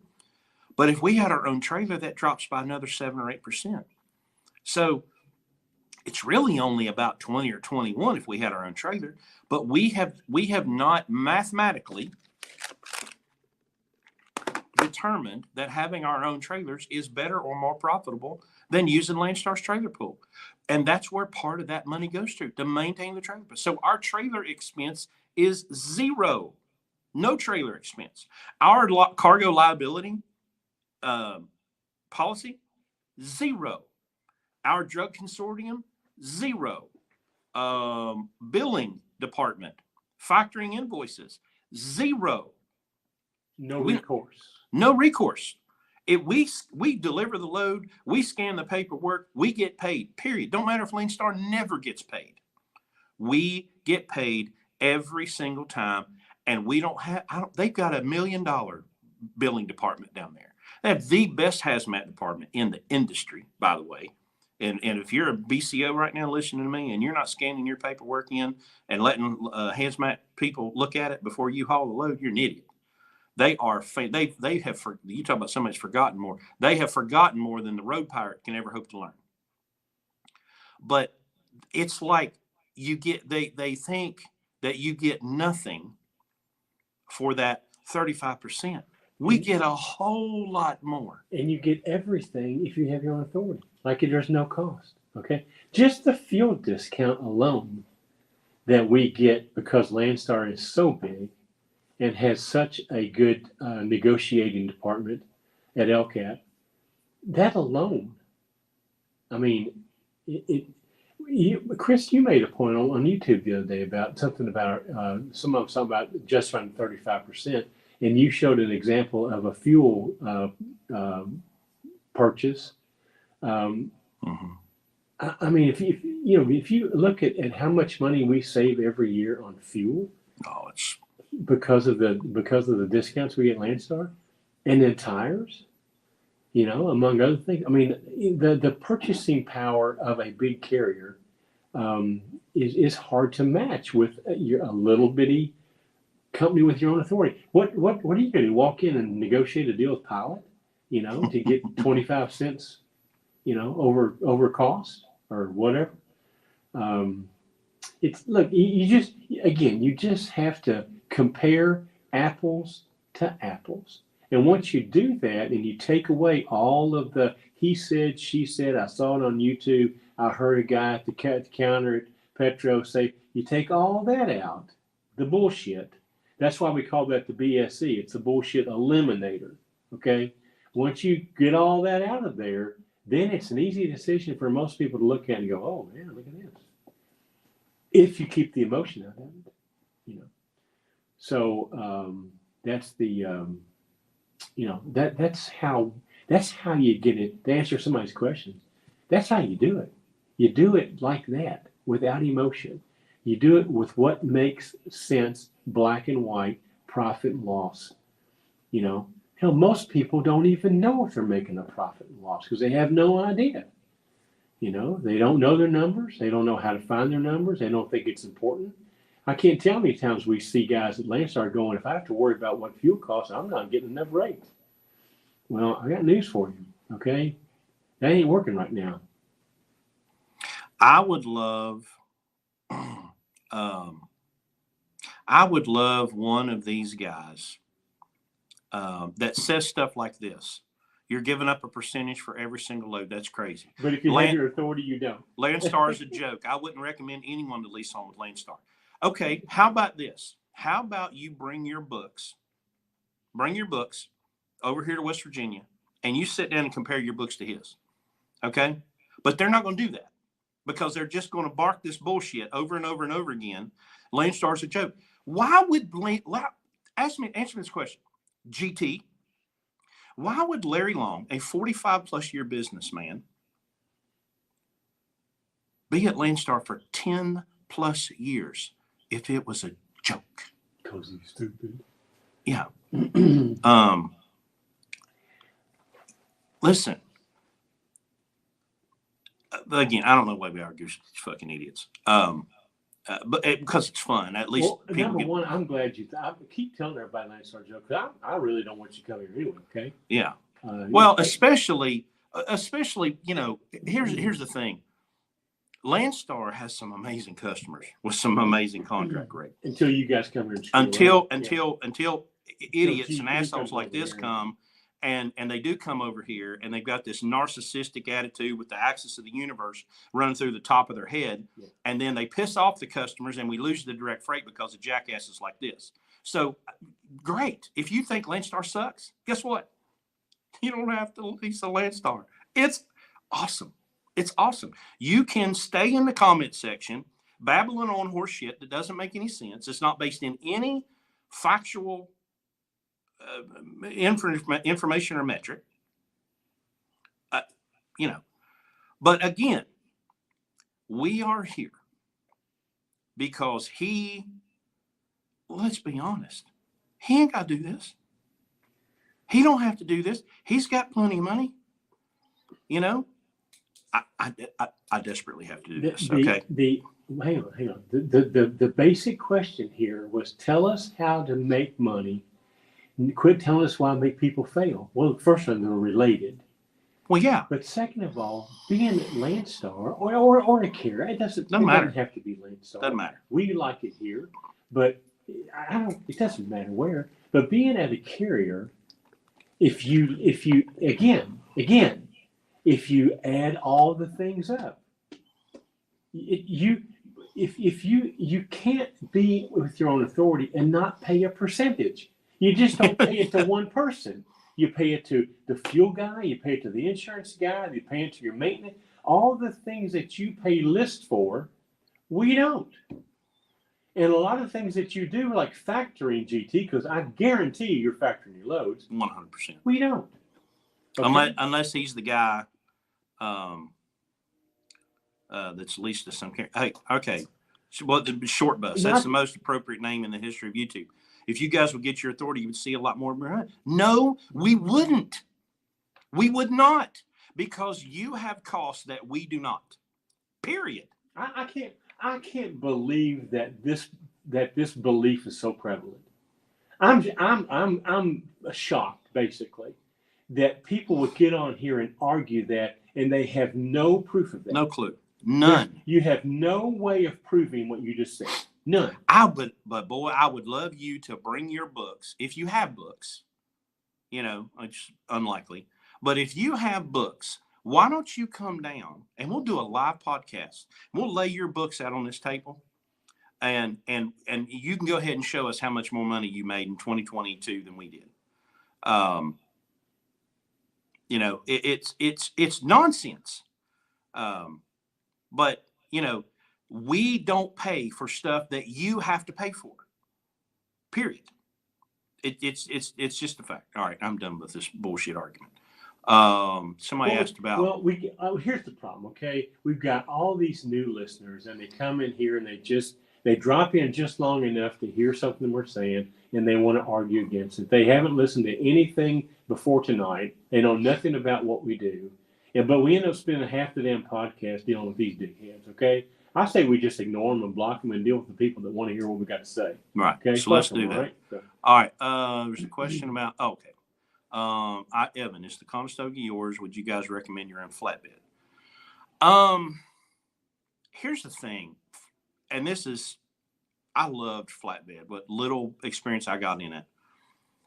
But if we had our own trailer, that drops by another 7 or 8%. So it's really only about 20 or 21 if we had our own trailer. But we have not mathematically determined that having our own trailers is better or more profitable than using Landstar's trailer pool. And that's where part of that money goes to maintain the trailer pool. So our trailer expense is zero, no trailer expense. Our cargo liability policy, zero. Our drug consortium, zero. Billing department, factoring invoices, zero. No recourse. No recourse. If we deliver the load, we scan the paperwork, we get paid, period. Don't matter if Landstar never gets paid. We get paid every single time, and we don't have, they've got $1 million billing department down there. They have the best hazmat department in the industry, by the way. And if you're a BCO right now listening to me and you're not scanning your paperwork in and letting hazmat people look at it before you haul the load, you're an idiot. They are, they have, you talk about somebody's forgotten more. They have forgotten more than the road pirate can ever hope to learn. But it's like you get, they think that you get nothing for that 35%. We get a whole lot more. And you get everything if you have your own authority. Like there's no cost. Okay. Just the fuel discount alone that we get because Landstar is so big and has such a good negotiating department at LCAT, that alone, I mean, Chris, you made a point on YouTube the other day about something about some of them talking about just around 35%. And you showed an example of a fuel purchase. I mean, if you look at how much money we save every year on fuel, it's because of the discounts we get at Landstar, and then tires, among other things. I mean, the purchasing power of a big carrier is hard to match with a little bitty company with your own authority. What are you going to walk in and negotiate a deal with Pilot, to get 25 cents, over cost or whatever? You just have to compare apples to apples. And once you do that and you take away all of the he said, she said, I saw it on YouTube, I heard a guy at the counter at Petro say, you take all that out, the bullshit. That's why we call that the BSE. It's a bullshit eliminator. Okay. Once you get all that out of there, then it's an easy decision for most people to look at and go, oh man, look at this. If you keep the emotion out of it, So that's the, that's how you get it. To answer somebody's question, that's how you do it. You do it like that, without emotion. You do it with what makes sense, black and white, profit and loss. Hell, most people don't even know if they're making a profit and loss because they have no idea. They don't know their numbers. They don't know how to find their numbers. They don't think it's important. I can't tell how many times we see guys at Landstar going, if I have to worry about what fuel costs, I'm not getting enough rates. Well, I got news for you, okay? That ain't working right now. I would love one of these guys that says stuff like this. You're giving up a percentage for every single load. That's crazy. But if you have your authority, you don't. Landstar is a joke. I wouldn't recommend anyone to lease on with Landstar. Okay, how about this? How about you bring your books over here to West Virginia, and you sit down and compare your books to his. Okay? But they're not going to do that because they're just going to bark this bullshit over and over and over again. Landstar's a joke. Answer me this question. GT, why would Larry Long, a 45-plus year businessman, be at Landstar for 10-plus years if it was a joke? Because he's stupid. Yeah. Listen. Again, I don't know why we argue with these fucking idiots. But because it's fun. At least number one, I'm glad I keep telling everybody Landstar joke because I really don't want you to come here anyway. Okay. Yeah. Well, especially, here's the thing. Landstar has some amazing customers with some amazing contract rates. Until you guys come here and screw until idiots and assholes like this come and they do come over here, and they've got this narcissistic attitude with the axis of the universe running through the top of their head, and then they piss off the customers, and we lose the direct freight because of jackasses like this. So, great. If you think Landstar sucks, guess what? You don't have to lease a Landstar. It's awesome. It's awesome. You can stay in the comment section babbling on horse shit that doesn't make any sense. It's not based in any factual information or metric. But again, we are here because let's be honest, he ain't got to do this. He don't have to do this. He's got plenty of money. I desperately have to do this. Okay. Hang on. The basic question here was, tell us how to make money. Quit telling us why make people fail. Well, first of all, they're related. Well, yeah. But second of all, being at Landstar or a carrier, it doesn't have to be Landstar. Doesn't matter. We like it here, but it doesn't matter where. But being at a carrier, if you add all the things up, you can't be with your own authority and not pay a percentage. You just don't pay it to one person. You pay it to the fuel guy, you pay it to the insurance guy, you pay it to your maintenance. All the things that you pay list for, we don't. And a lot of things that you do, like factoring, GT, because I guarantee you're factoring your loads. 100%. We don't. Okay? Unless he's the guy that's leased to some carrier. Hey, okay. Well, the short bus. That's the most appropriate name in the history of YouTube. If you guys would get your authority, you would see a lot more. No, we wouldn't. We would not, because you have costs that we do not. Period. I can't believe that this belief is so prevalent. I'm shocked, basically, that people would get on here and argue that, and they have no proof of that. No clue. None. You have no way of proving what you just said. None. But boy, I would love you to bring your books. If you have books, it's unlikely. But if you have books, why don't you come down and we'll do a live podcast. We'll lay your books out on this table, and you can go ahead and show us how much more money you made in 2022 than we did. It's nonsense. But we don't pay for stuff that you have to pay for. Period. It's just a fact. All right, I'm done with this bullshit argument. Somebody asked about. Well, here's the problem. Okay, we've got all these new listeners, and they come in here and they drop in just long enough to hear something we're saying, and they want to argue against it. They haven't listened to anything before tonight. They know nothing about what we do, but we end up spending half the damn podcast dealing with these dickheads. Okay. I say we just ignore them and block them and deal with the people that want to hear what we got to say. Right. Okay. So let's do that. Right? So. All right. There's a question about. Okay. Evan, is the Conestoga yours? Would you guys recommend your own flatbed? Here's the thing, and I loved flatbed, what little experience I got in it,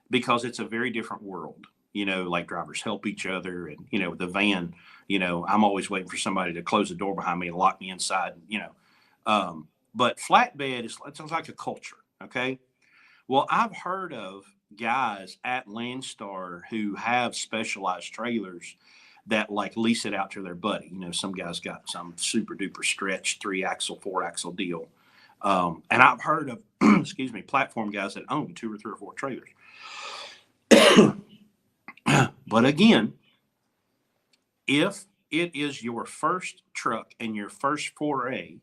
because it's a very different world. Like drivers help each other, and with the van, I'm always waiting for somebody to close the door behind me and lock me inside. But flatbed it's like a culture. Okay. Well, I've heard of guys at Landstar who have specialized trailers that like lease it out to their buddy. Some guy's got some super duper stretch 3-axle, 4-axle deal. And I've heard of, platform guys that own 2 or 3 or 4 trailers. But again, if it is your first truck and your first foray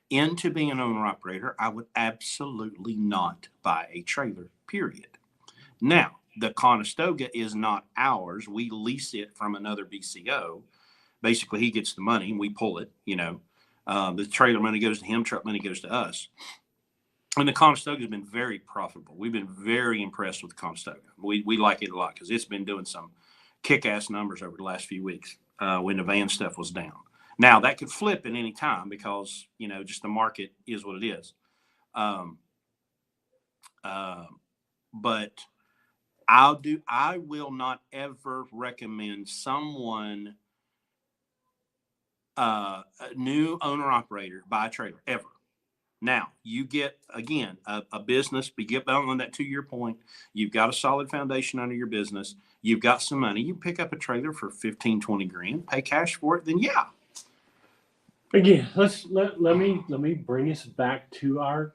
into being an owner operator, I would absolutely not buy a trailer, period. Now, the Conestoga is not ours. We lease it from another BCO. Basically, he gets the money and we pull it, the trailer money goes to him, truck money goes to us. And the Conestoga has been very profitable. We've been very impressed with the Conestoga. We like it a lot because it's been doing some kick-ass numbers over the last few weeks when the van stuff was down. Now, that could flip at any time because, just the market is what it is. But I will not ever recommend someone, a new owner operator, buy a trailer ever. Now you get, again, a business, but get back on that 2 year point. You've got a solid foundation under your business. You've got some money. You pick up a trailer for 15, 20 grand, pay cash for it. Then yeah. Again, let me bring us back to our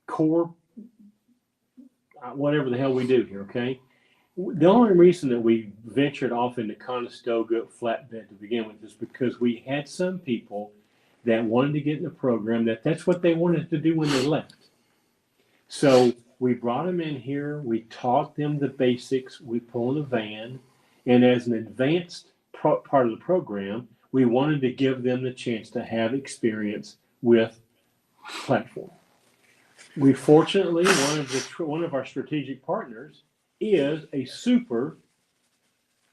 core, whatever the hell we do here. Okay. The only reason that we ventured off into Conestoga flatbed to begin with is because we had some people that wanted to get in the program, that's what they wanted to do when they left. So we brought them in here, we taught them the basics, we pulled a van, and as an advanced part of the program, we wanted to give them the chance to have experience with platform. We fortunately, one of our strategic partners is a super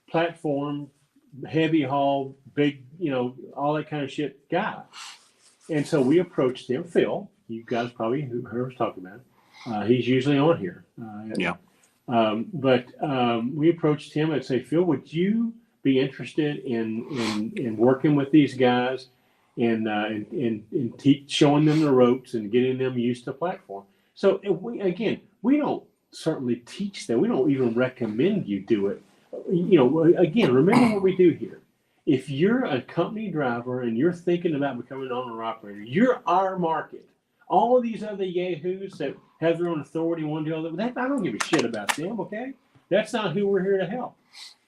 platform, heavy haul, big, all that kind of shit guy. And so we approached him, Phil. You guys probably heard us talking about it. He's usually on here. Yeah. But we approached him and say, Phil, would you be interested in working with these guys and showing them the ropes and getting them used to platform? So we don't certainly teach them. We don't even recommend you do it. Again, remember what we do here. If you're a company driver and you're thinking about becoming an owner operator, you're our market. All of these other yahoos that have their own authority, one deal, I don't give a shit about them. Okay, that's not who we're here to help.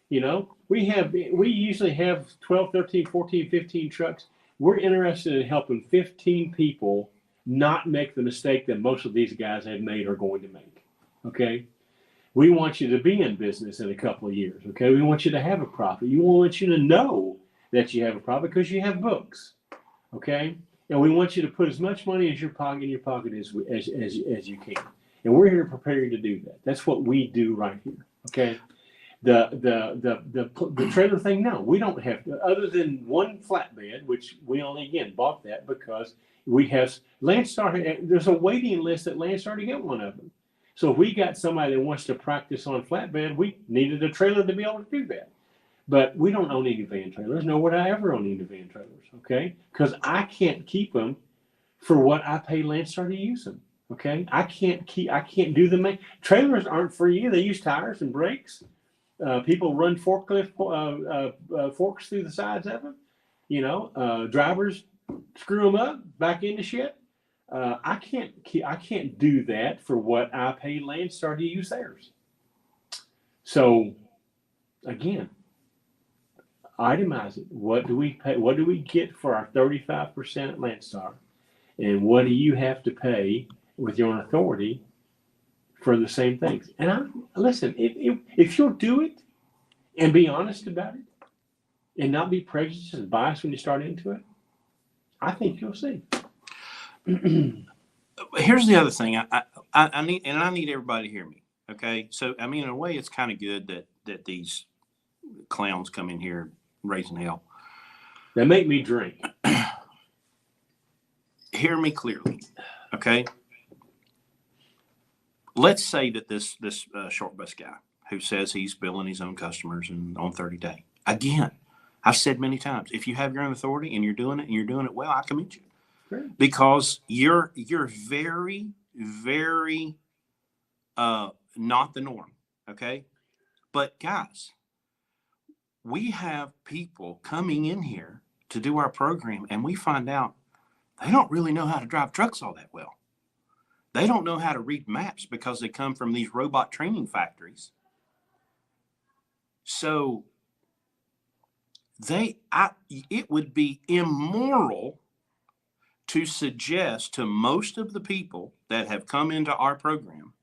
We usually have 12, 13, 14, 15 trucks. We're interested in helping 15 people not make the mistake that most of these guys have made or going to make. Okay. We want you to be in business in a couple of years, okay? We want you to have a profit. We want you to know that you have a profit because you have books, okay? And we want you to put as much money in your pocket as you can. And we're here to prepare you to do that. That's what we do right here, okay? The trailer thing, no, we don't have to, other than one flatbed, which we only, again, bought that because we have Landstar. There's a waiting list at Landstar to get one of them. So if we got somebody that wants to practice on flatbed, we needed a trailer to be able to do that. But we don't own any van trailers, nor would I ever own any van trailers, okay? Because I can't keep them for what I pay Landstar to use them, okay? I can't do them. Trailers aren't for you. They use tires and brakes. People run forks through the sides of them. Drivers screw them up, back into shit. I can't do that for what I pay Landstar to use theirs. So, again, itemize it. What do we pay? What do we get for our 35% at Landstar, and what do you have to pay with your own authority for the same things? And listen, if you'll do it and be honest about it, and not be prejudiced and biased when you start into it, I think you'll see. Here's the other thing I need, and I need everybody to hear me. Okay. So, I mean, in a way, it's kind of good that these clowns come in here raising hell. They make me drink. Hear me clearly. Okay. Let's say that this short bus guy who says he's billing his own customers and on 30-day. Again, I've said many times, if you have your own authority and you're doing it well, I commend you. Because you're very, very not the norm, okay? But guys, we have people coming in here to do our program, and we find out they don't really know how to drive trucks all that well. They don't know how to read maps because they come from these robot training factories. So it would be immoral to suggest to most of the people that have come into our program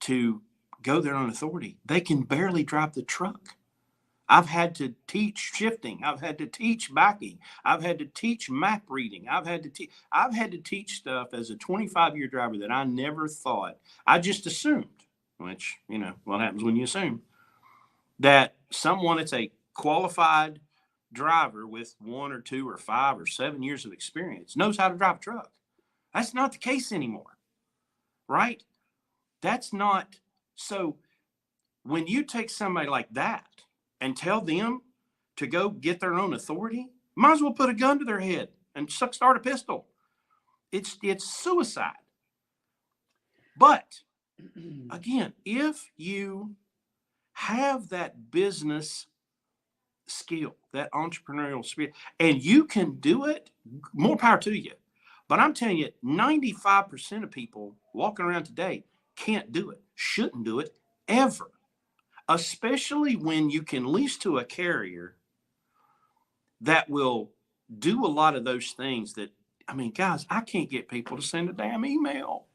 to go their own authority. They can barely drive the truck. I've had to teach shifting. I've had to teach backing. I've had to teach map reading. I've had to teach stuff as a 25-year driver that I never thought. I just assumed, which, what happens when you assume, that someone that's a qualified driver with 1 or 2 or 5 or 7 years of experience knows how to drive a truck. That's not the case anymore, right? That's not so. When you take somebody like that and tell them to go get their own authority, might as well put a gun to their head and start a pistol. It's suicide. But again, if you have that business skill, that entrepreneurial spirit, and you can do it, more power to you. But I'm telling you, 95% of people walking around today can't do it, shouldn't do it ever, especially when you can lease to a carrier that will do a lot of those things that, I mean, guys, I can't get people to send a damn email.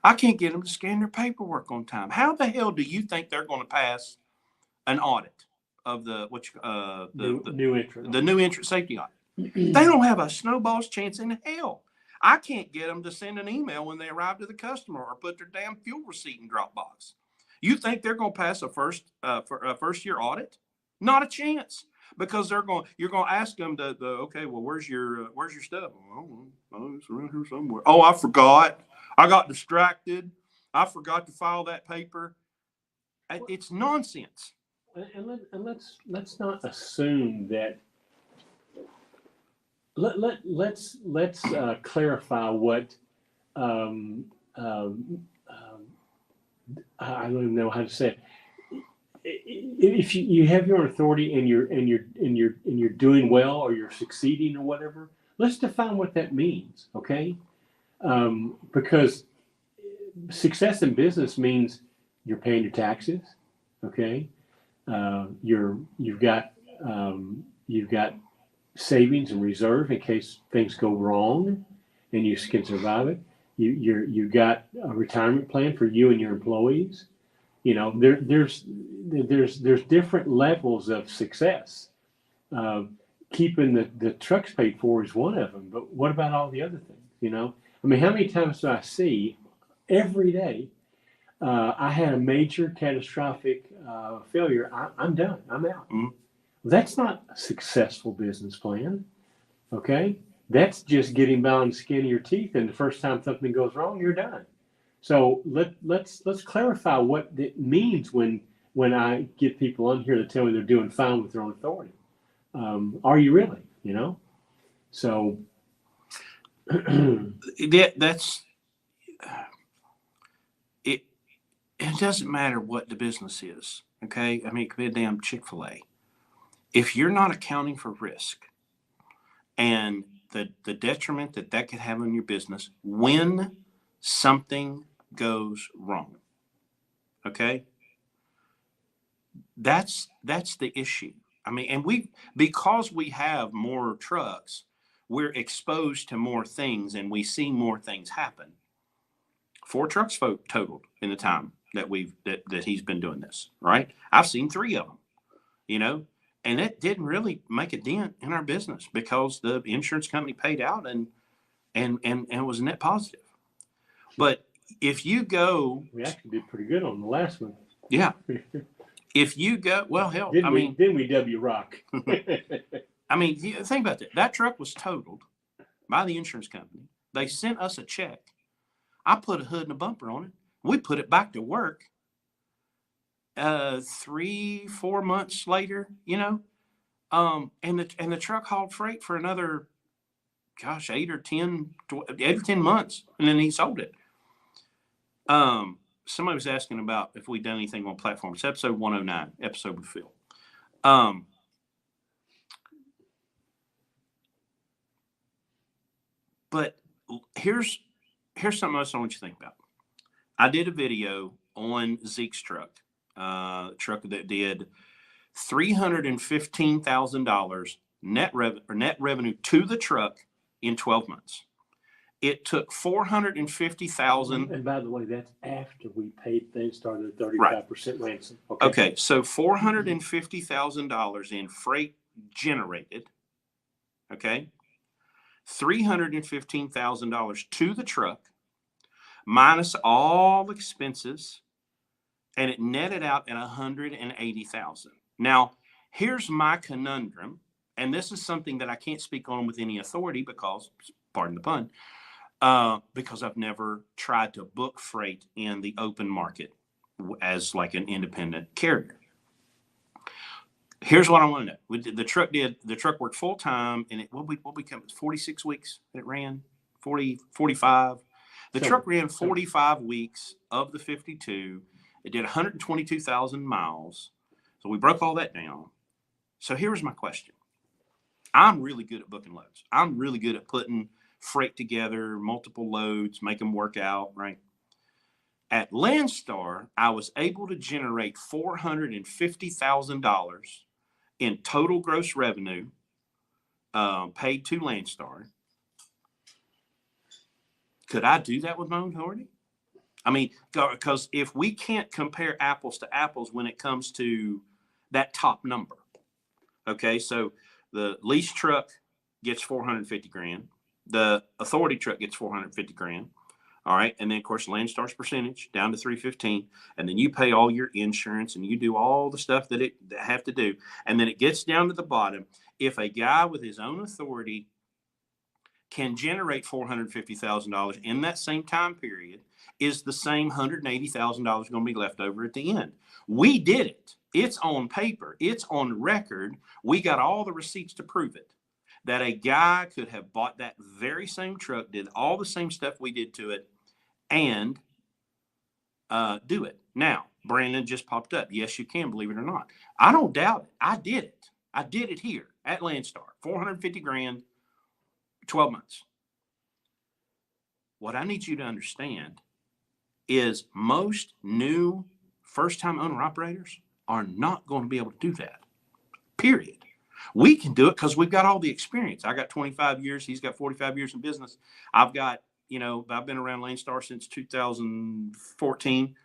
I can't get them to scan their paperwork on time. How the hell do you think they're going to pass an audit of the New entrant. the new entrant safety audit? They don't have a snowball's chance in hell. I can't get them to send an email when they arrive to the customer or put their damn fuel receipt in Dropbox. You think they're going to pass a first year audit? Not a chance, because you're going to ask them okay, well, where's your stuff? Oh, it's around here somewhere. Oh, I forgot. I got distracted. I forgot to file that paper. It's nonsense. And let's not assume that. Let's clarify what I don't even know how to say it. If you have your authority and you're doing well, or you're succeeding or whatever, let's define what that means, okay? Because success in business means you're paying your taxes, okay? You've got savings and reserve in case things go wrong, and you can survive it. You've got a retirement plan for you and your employees. You know, there's different levels of success. Keeping the trucks paid for is one of them, but what about all the other things? You know, I mean, how many times do I see every day? I had a major catastrophic failure. I'm done. I'm out. Mm-hmm. That's not a successful business plan. Okay, that's just getting by on the skin of your teeth, and the first time something goes wrong, you're done. So let's clarify what it means when I get people on here that tell me they're doing fine with their own authority. Are you really? You know, so that's it. It doesn't matter what the business is. Okay, I mean, it could be a damn Chick-fil-A. If you're not accounting for risk and the detriment that could have on your business when something goes wrong, okay, that's the issue. I mean, and because we have more trucks, we're exposed to more things and we see more things happen. 4 trucks totaled in the time that that he's been doing this, right? I've seen 3 of them, you know, and it didn't really make a dent in our business because the insurance company paid out and it was a net positive. But if you go, we actually did pretty good on the last one. Yeah. If you go, well, hell, didn't we W Rock? I mean, think about that. That truck was totaled by the insurance company. They sent us a check. I put a hood and a bumper on it. We put it back to work 3-4 months later, you know, and the truck hauled freight for another, 8 or 10 months, and then he sold it. Somebody was asking about if we'd done anything on platform. It's episode 109, episode with Phil. But here's something else I want you to think about. I did a video on Zeke's truck, truck that did $315,000 net revenue to the truck in 12 months. It took $450,000. And by the way, that's after we paid Landstar the 35% ransom. Okay, so $450,000 in freight generated. Okay, $315,000 to the truck, minus all expenses, and it netted out at $180,000. Now, here's my conundrum, and this is something that I can't speak on with any authority because, pardon the pun, because I've never tried to book freight in the open market as like an independent carrier. Here's what I want to know. The truck worked full time, and what we come 46 weeks it ran, 40, 45. The truck ran 45 weeks of the 52. It did 122,000 miles. So we broke all that down. So here's my question. I'm really good at booking loads. I'm really good at putting freight together, multiple loads, make them work out, right? At Landstar, I was able to generate $450,000 in total gross revenue paid to Landstar. Could I do that with my own authority? I mean, because if we can't compare apples to apples when it comes to that top number, okay, so the lease truck gets 450 grand, the authority truck gets 450 grand. All right. And then, of course, Landstar's percentage down to 315. And then you pay all your insurance and you do all the stuff that have to do. And then it gets down to the bottom. If a guy with his own authority can generate $450,000 in that same time period, is the same $180,000 going to be left over at the end? We did it. It's on paper. It's on record. We got all the receipts to prove it. That a guy could have bought that very same truck, did all the same stuff we did to it, and do it. Now, Brandon just popped up. Yes, you can, believe it or not. I don't doubt it. I did it. I did it here at Landstar. 450 grand, 12 months. What I need you to understand is most new first-time owner-operators are not going to be able to do that, period. We can do it because we've got all the experience. I got 25 years. He's got 45 years in business. I've got, I've been around Landstar since 2014.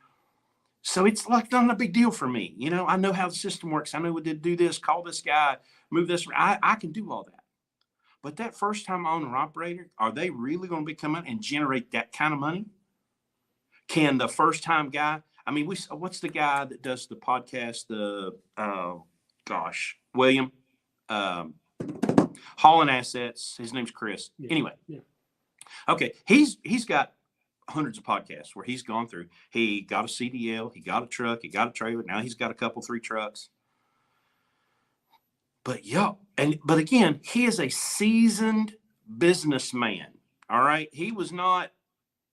So it's like not a big deal for me. I know how the system works. I know what to do this, call this guy, move this. I can do all that. But that first-time owner-operator, are they really going to be coming and generate that kind of money? Can the first-time guy, what's the guy that does the podcast, William, Hauling Assets. His name's Chris. Yeah. Anyway. Yeah. Okay. He's got hundreds of podcasts where he's gone through. He got a CDL, he got a truck, he got a trailer. Now he's got a couple, 3 trucks. But but again, he is a seasoned businessman. All right. He was not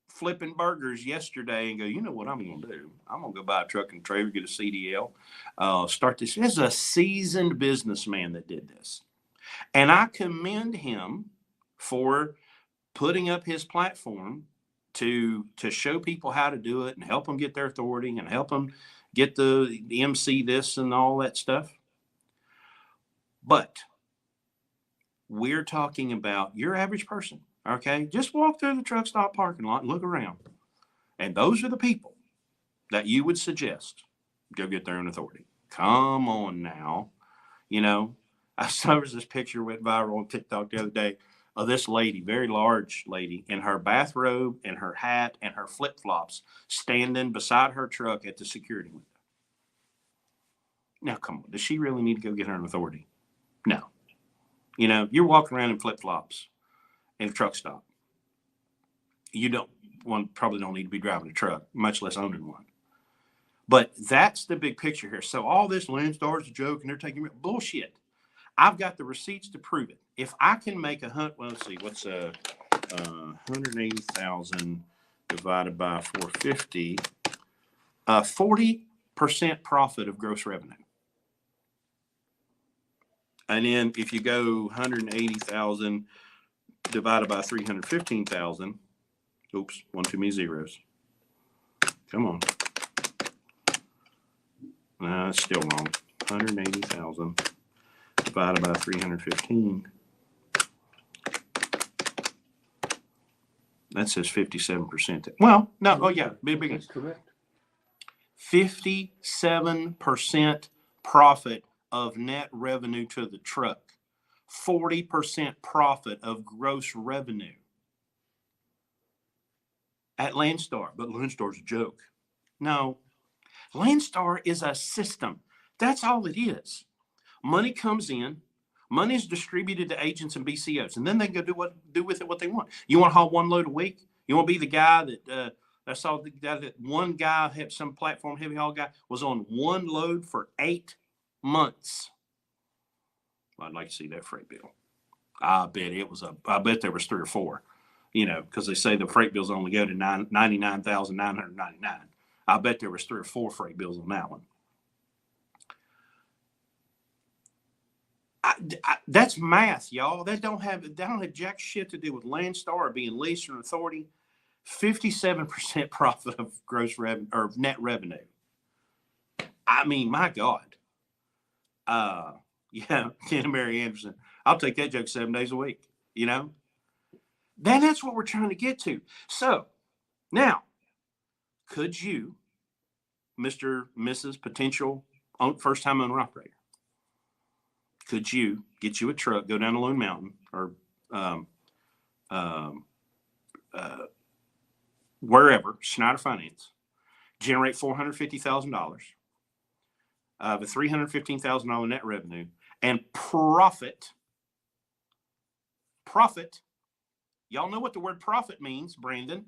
flipping burgers yesterday and go, you know what I'm going to do? I'm going to go buy a truck and trailer, get a CDL, start this. This is a seasoned businessman that did this. And I commend him for putting up his platform to show people how to do it and help them get their authority and help them get the MC this and all that stuff. But we're talking about your average person, okay? Just walk through the truck stop parking lot and look around. And those are the people that you would suggest go get their own authority. Come on now. I saw this picture went viral on TikTok the other day of this lady, very large lady, in her bathrobe and her hat and her flip-flops standing beside her truck at the security window. Now, come on. Does she really need to go get her own authority? No. You're walking around in flip-flops in a truck stop. Probably don't need to be driving a truck, much less owning one. But that's the big picture here. So all this Landstar's a joke and they're taking bullshit. I've got the receipts to prove it. If I can make let's see, what's 180,000 divided by 450, 40% profit of gross revenue. And then if you go 180,000 divided by 315,000, oops, one too many zeros. Come on. No, that's still wrong. 180,000 divided by 315. That says 57%. Well, no, oh yeah, big. That's correct. 57% profit of net revenue to the truck. 40% profit of gross revenue at Landstar. But Landstar's a joke. No, Landstar is a system. That's all it is. Money comes in, Money is distributed to agents and BCOs, and then they can go do with it what they want. You want to haul one load a week? You want to be the guy that I saw that one guy had some platform heavy haul guy was on one load for 8 months. Well, I'd like to see that freight bill. I bet there was 3 or 4, because they say the freight bills only go to 99,999. I bet there was 3 or 4 freight bills on that one. That's math, y'all. That don't have jack shit to do with Landstar or being leased from authority. 57% profit of gross revenue or net revenue. I mean, my God. Yeah, Ken and Mary Anderson. I'll take that joke 7 days a week. Then that's what we're trying to get to. So now, could you, Mr., Mrs., potential first-time owner operator, could you get you a truck, go down to Loon Mountain or wherever, Schneider Finance, generate $450,000 of a $315,000 net revenue and profit? Y'all know what the word profit means, Brandon.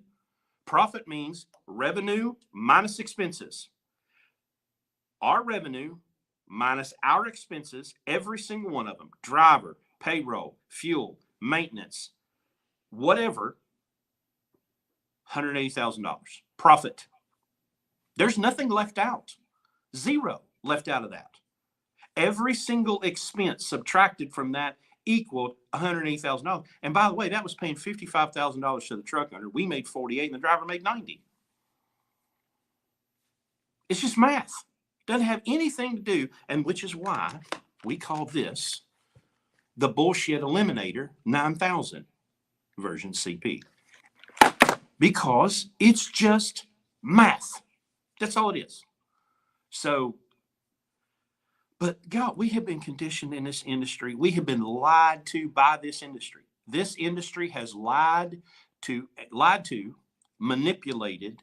Profit means revenue minus expenses. Our revenue minus our expenses, every single one of them, driver, payroll, fuel, maintenance, whatever, $180,000 profit. There's nothing left out. Zero left out of that. Every single expense subtracted from that equaled $180,000. And by the way, that was paying $55,000 to the truck owner. We made 48 and the driver made 90. It's just math. Doesn't have anything to do, and which is why we call this the bullshit eliminator 9000 version CP. Because it's just math. That's all it is. So, but God, we have been conditioned in this industry. We have been lied to by this industry. This industry has lied to, manipulated.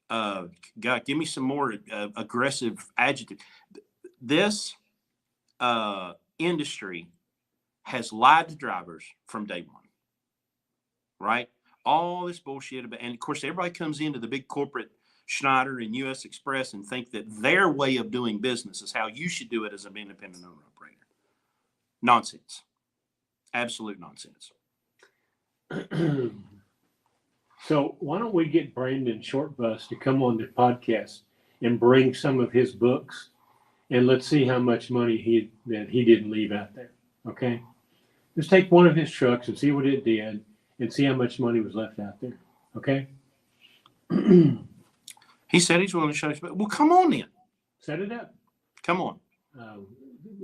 God, give me some more aggressive adjective. This industry has lied to drivers from day one, right? All this bullshit about, and of course, everybody comes into the big corporate Schneider and U.S. Express and think that their way of doing business is how you should do it as an independent owner operator. Nonsense. Absolute nonsense. So why don't we get Brandon Shortbus to come on the podcast and bring some of his books, and let's see how much money he didn't leave out there. Okay, just take one of his trucks and see what it did, and see how much money was left out there. Okay. He said he's willing to show us. Well, come on then. Set it up. Come on.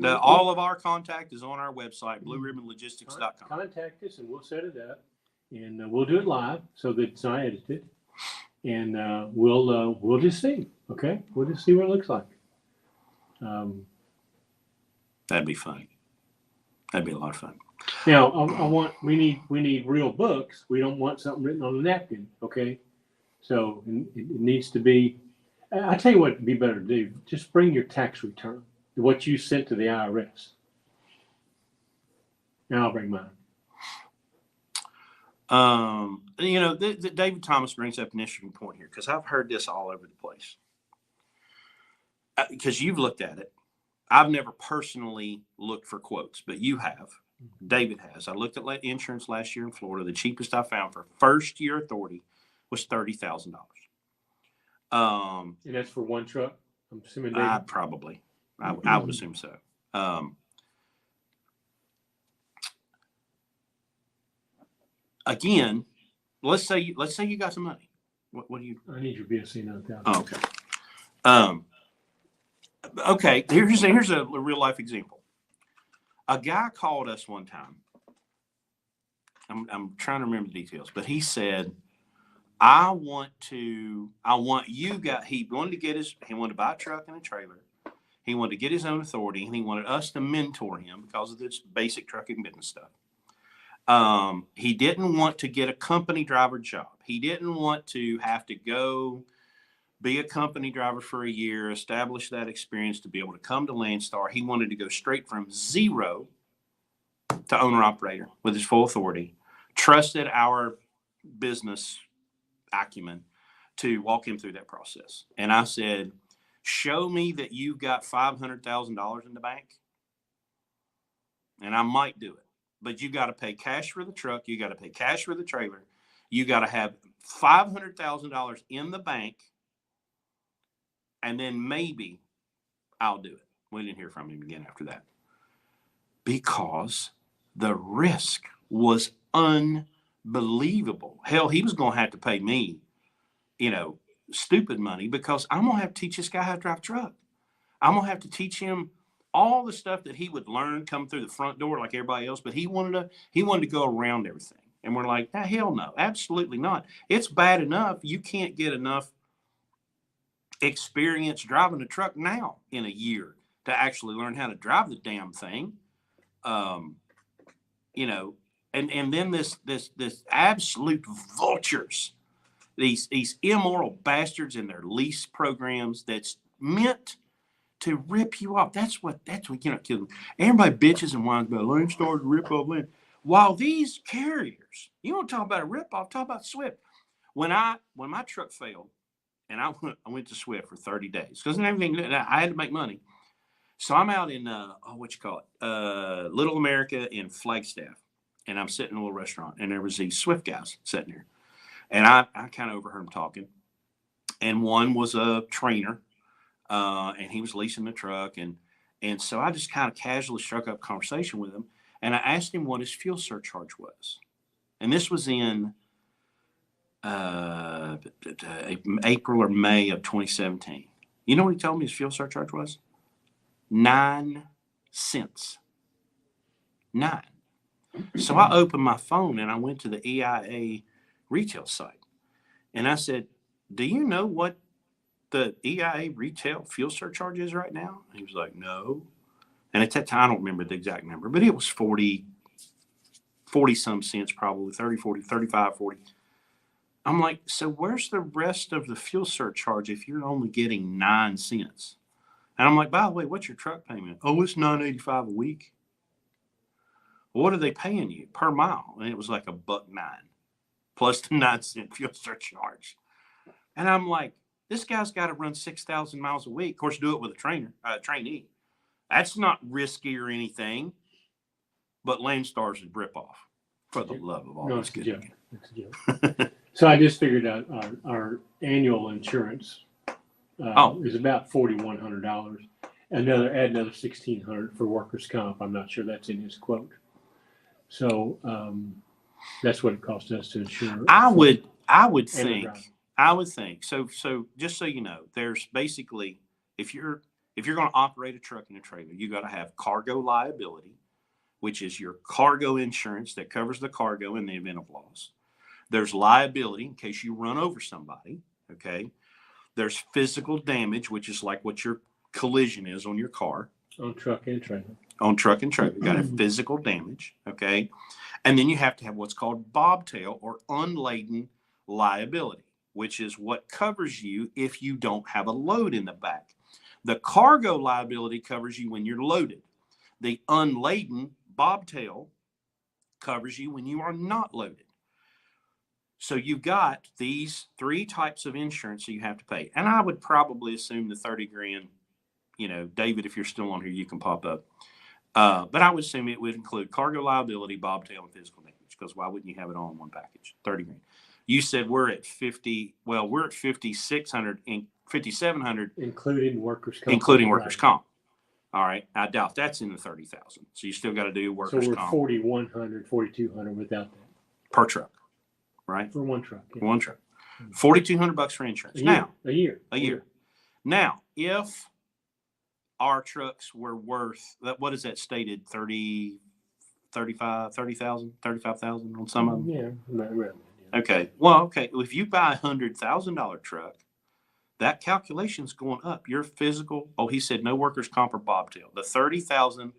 All of our contact is on our website, blueribbonlogistics.com. Contact us and we'll set it up, and we'll do it live so that it's not edited, and we'll just see. Okay, we'll just see what it looks like. That'd be fun. That'd be a lot of fun. Now, we need real books. We don't want something written on a napkin. Okay, so it needs to be. I tell you what would be better to do. Just bring your tax return, what you sent to the IRS. Now I'll bring mine. David Thomas brings up an interesting point here, because I've heard this all over the place. Because you've looked at it. I've never personally looked for quotes, but you have. David has. I looked at insurance last year in Florida. The cheapest I found for first year authority was $30,000. And that's for one truck, I'm assuming. David? Probably. I would assume so. Again, let's say you got some money. What do you? I need your BSC 9000. Oh, okay. Okay. Here's a real life example. A guy called us one time. I'm trying to remember the details, but he said, I want you guys. He wanted to buy a truck and a trailer. He wanted to get his own authority, and he wanted us to mentor him because of this basic trucking business stuff. He didn't want to get a company driver job. He didn't want to have to go be a company driver for a year, establish that experience to be able to come to Landstar. He wanted to go straight from zero to owner operator with his full authority, trusted our business acumen to walk him through that process. And I said, show me that you've got $500,000 in the bank, and I might do it. But you got to pay cash for the truck. You got to pay cash for the trailer. You got to have $500,000 in the bank, and then maybe I'll do it. We didn't hear from him again after that because the risk was unbelievable. Hell, he was going to have to pay me, stupid money because I'm going to have to teach this guy how to drive a truck. I'm going to have to teach him all the stuff that he would learn come through the front door like everybody else, but he wanted to go around everything. And we're like, nah, hell no, absolutely not. It's bad enough you can't get enough experience driving a truck now in a year to actually learn how to drive the damn thing. And then this absolute vultures, these immoral bastards in their lease programs that's meant to rip you off. That's what everybody bitches and whines about Landstar to rip off land. While these carriers, you want to talk about a rip off, talk about Swift. When my truck failed and I went to Swift for 30 days because everything I had to make money. So I'm out in Little America in Flagstaff, and I'm sitting in a little restaurant, and there was these Swift guys sitting there, and I kind of overheard them talking, and one was a trainer, and he was leasing the truck, and so I just kind of casually struck up a conversation with him, and I asked him what his fuel surcharge was, and this was in April or May of 2017. You know what he told me his fuel surcharge was? 9 cents. 9. So I opened my phone and I went to the EIA retail site. And I said, do you know what the EIA retail fuel surcharge is right now? And he was like, no. And at that time, I don't remember the exact number, but it was 40 some cents, probably 30, 40, 35, 40. I'm like, so where's the rest of the fuel surcharge if you're only getting 9 cents? And I'm like, by the way, what's your truck payment? Oh, it's $9.85 a week. What are they paying you per mile? And it was like $1.09 plus the 9-cent fuel surcharge. And I'm like, this guy's got to run 6,000 miles a week. Of course, do it with a trainee. That's not risky or anything. But Landstar's a ripoff. For the love of all that's good. It's a joke. So I just figured out our annual insurance is about $4,100. Add another $1,600 for workers' comp. I'm not sure that's in his quote. So that's what it costs us to insure. I would think. So just so you know, there's basically if you're going to operate a truck and a trailer, you got to have cargo liability, which is your cargo insurance that covers the cargo in the event of loss. There's liability in case you run over somebody. Okay. There's physical damage, which is like what your collision is on your car. On truck and trailer. You got to have physical damage. Okay. And then you have to have what's called bobtail or unladen liability, which is what covers you if you don't have a load in the back. The cargo liability covers you when you're loaded. The unladen bobtail covers you when you are not loaded. So you've got these 3 types of insurance that you have to pay. And I would probably assume the 30 grand, David, if you're still on here, you can pop up. But I would assume it would include cargo liability, bobtail, and physical damage, because why wouldn't you have it all in one package? 30 grand. You said we're at 50. Well, we're at 5,600 and 5,700, including workers' comp. All right. I doubt that's in the 30,000. So you still got to do workers' comp. So we're 4,100, 4,200 without that. Per truck. Right? For one truck. Yeah. One truck. $4,200 for insurance. A year. Now, if our trucks were worth, what is that stated? 35,000 on some of them? Yeah. Not really. Yeah. Okay. Well, okay. If you buy $100,000 truck, that calculation's going up. Your physical, he said no workers' comp or bobtail. The 30,000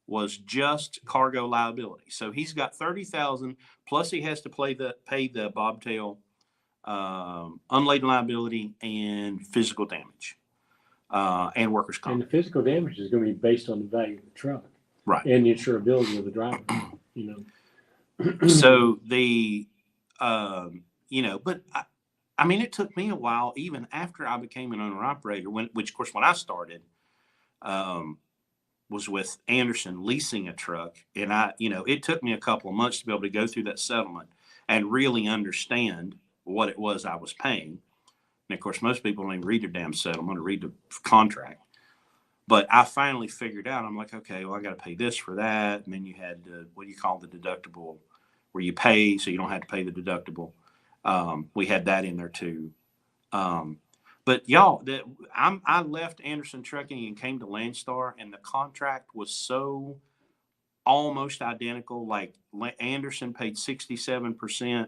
was just cargo liability. So he's got 30,000 plus he has to pay the bobtail, unladen liability, and physical damage, and workers' comp. And the physical damage is going to be based on the value of the truck. Right. and the insurability of the driver. So but I mean, it took me a while, even after I became an owner operator, which of course, when I started, was with Anderson leasing a truck. And it took me a couple of months to be able to go through that settlement and really understand what it was I was paying. And of course, most people don't even read their damn settlement or read the contract. But I finally figured out, I'm like, okay, well, I got to pay this for that. And then you had what do you call the deductible, where you pay so you don't have to pay the deductible. We had that in there too. But y'all, I left Anderson Trucking and came to Landstar, and the contract was so almost identical. Like Anderson paid 67%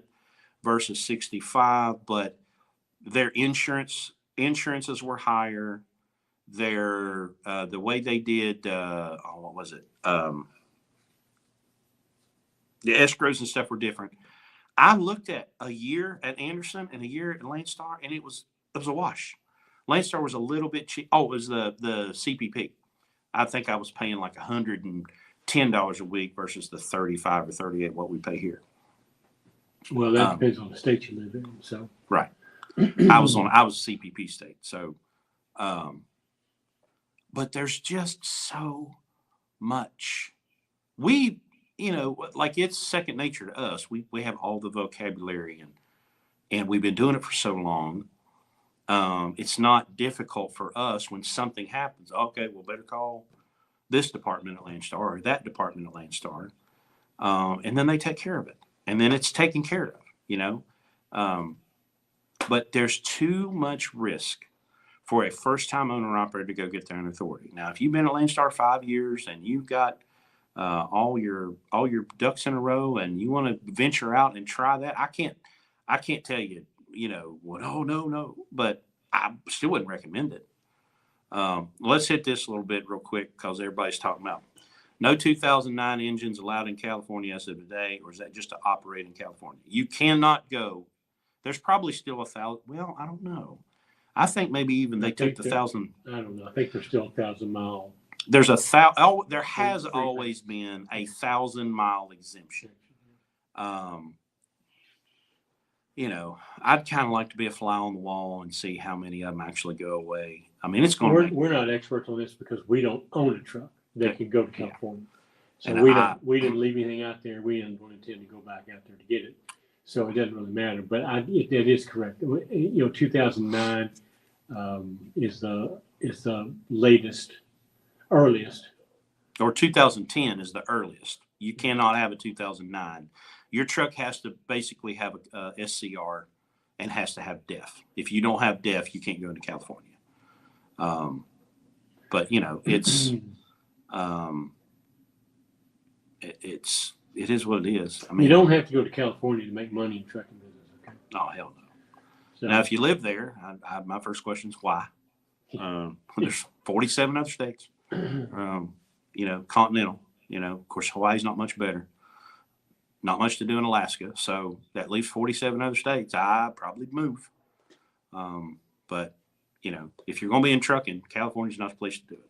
versus 65, but their insurances were higher. Their the way they did what was it? The escrows and stuff were different. I looked at a year at Anderson and a year at Landstar, and it was a wash. Landstar was a little bit cheap. Oh, it was the CPP. I think I was paying like $110 a week versus the 35 or 38 what we pay here. Well, that depends on the state you live in. So right, I was CPP state. So, but there's just so much. We, like it's second nature to us. We have all the vocabulary and we've been doing it for so long. It's not difficult for us when something happens. Okay, we'll better call this department at Landstar or that department at Landstar. And then they take care of it. And then it's taken care of, but there's too much risk for a first-time owner-operator to go get their own authority. Now, if you've been at Landstar 5 years and you've got all your ducks in a row and you want to venture out and try that, I can't tell you, what, oh, no, but I still wouldn't recommend it. Let's hit this a little bit real quick because everybody's talking about no 2009 engines allowed in California as of today, or is that just to operate in California? You cannot go. There's probably still 1,000. Well, I don't know. I think maybe even they took the 1,000. I don't know. I think there's still 1,000-mile. There's there has always been 1,000-mile exemption. I'd kind of like to be a fly on the wall and see how many of them actually go away. I mean, it's going to. We're not experts on this because we don't own a truck that can go to California. So And we didn't leave anything out there. We didn't intend to go back out there to get it. So it doesn't really matter. But it is correct. 2009 is the earliest. Or 2010 is the earliest. You cannot have a 2009. Your truck has to basically have a SCR and has to have DEF. If you don't have DEF, you can't go into California. But it is what it is. I mean, you don't have to go to California to make money in trucking business. Okay. Oh, hell no. So, Now, if you live there, my first question is why? There's 47 other states, continental, of course, Hawaii's not much better, not much to do in Alaska. So that leaves 47 other states. I probably move. But if you're going to be in trucking, California's not the place to do it.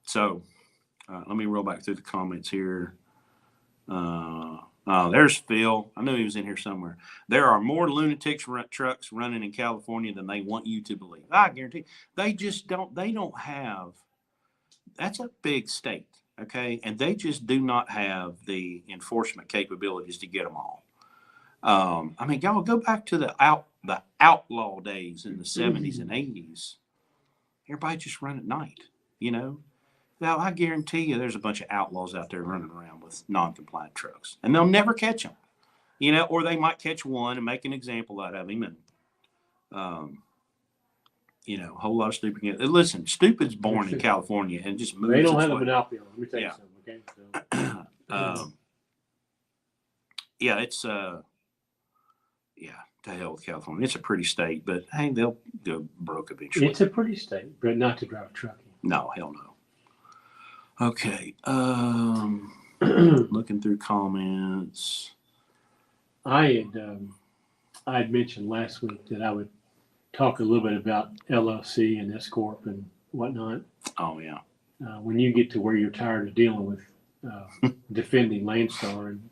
So let me roll back through the comments here. There's Phil. I knew he was in here somewhere. There are more lunatic trucks running in California than they want you to believe. I guarantee. They just don't. They don't have. That's a big state, okay, and they just do not have the enforcement capabilities to get them all. I mean, y'all go back to the outlaw days in the 70s and 80s. Everybody just run at night, Now, I guarantee you there's a bunch of outlaws out there running around with non-compliant trucks, and they'll never catch them, or they might catch one and make an example out of him. And, a whole lot of stupid kids. Listen, stupid's born in California and just moves. They don't have a monopoly on it. Let me tell you something, okay? It's, to hell with California. It's a pretty state, but hey, they'll go broke eventually. It's a pretty state, but not to drive trucking. No, hell no. Okay. Looking through comments. I had mentioned last week that I would talk a little bit about LLC and S Corp and whatnot. Oh yeah. when you get to where you're tired of dealing with defending Landstar and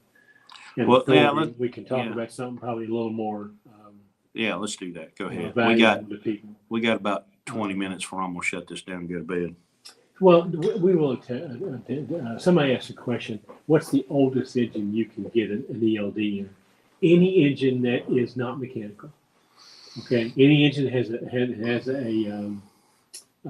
Well, yeah, authority, we can talk yeah. about something probably a little more Yeah, let's do that. Go ahead. valuable to people. We got about 20 minutes before I'm gonna shut this down and go to bed. Well, we will. Somebody asked a question. What's the oldest engine you can get an ELD in? Any engine that is not mechanical. Okay. Any engine has a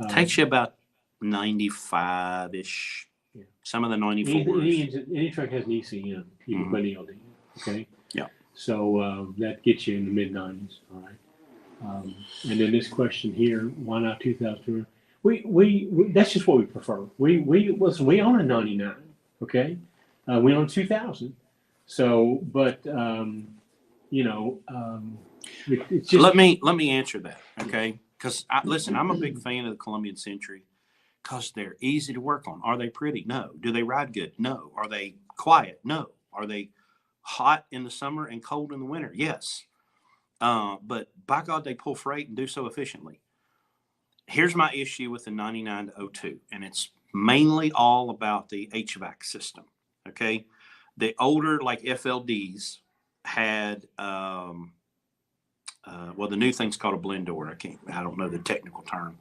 Takes you about 95 ish. Yeah. Some of the any 94s. engine, any truck has an ECM. You can put an ELD in. Okay. Yeah. So that gets you in the mid 90s. All right. And then this question here: why not 2002? We that's just what we prefer. Listen. We own a 99. Okay. We own 2000. So, but it's just Let me answer that, okay? Because listen, I'm a big fan of the Columbian Century because they're easy to work on. Are they pretty? No. Do they ride good? No. Are they quiet? No. Are they hot in the summer and cold in the winter? Yes. But by God, they pull freight and do so efficiently. Here's my issue with the 99 to 02, and it's mainly all about the HVAC system, okay? The older, like FLDs, had well, the new thing's called a blend door. I don't know the technical term,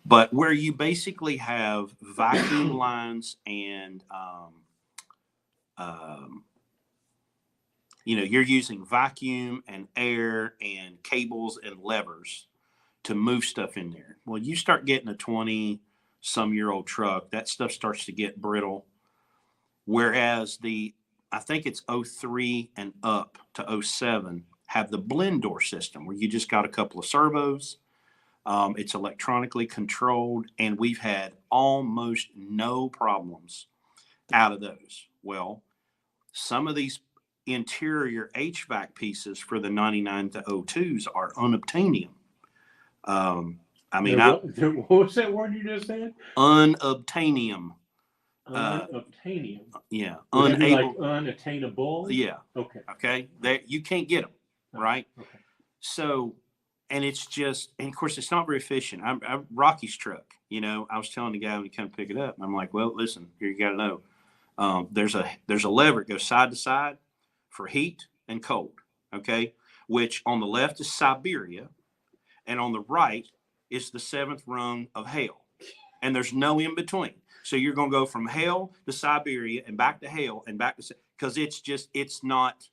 but where you basically have vacuum lines and you're using vacuum and air and cables and levers to move stuff in there. Well, you start getting a 20-some-year-old truck, that stuff starts to get brittle. Whereas I think it's 03 and up to 07 have the blend door system where you just got a couple of servos. It's electronically controlled, and we've had almost no problems out of those. Well, some of these interior HVAC pieces for the 99 to 02s are unobtainium. what was that word you just said? Unobtainium. Unobtainium. Yeah. Would that be like unattainable? Yeah. Okay. You can't get them, right? Okay. So, and it's just, and of course, it's not very efficient. I'm Rocky's truck. I was telling the guy when he come pick it up, and I'm like, well, listen, here you got to know, there's a lever that goes side to side for heat and cold. Okay, which on the left is Siberia, and on the right is the 7th rung of hell, and there's no in between. So you're going to go from hell to Siberia and back to hell and back to, because it's not.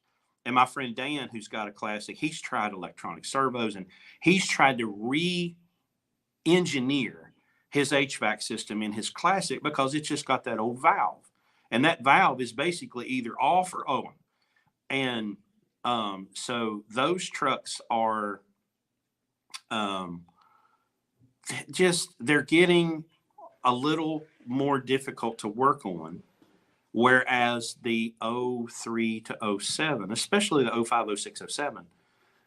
And my friend Dan, who's got a classic, he's tried electronic servos and he's tried to re-engineer his HVAC system in his classic because it's just got that old valve. And that valve is basically either off or on. And so those trucks are they're getting a little more difficult to work on. Whereas the 03 to 07, especially the 05, 06, 07,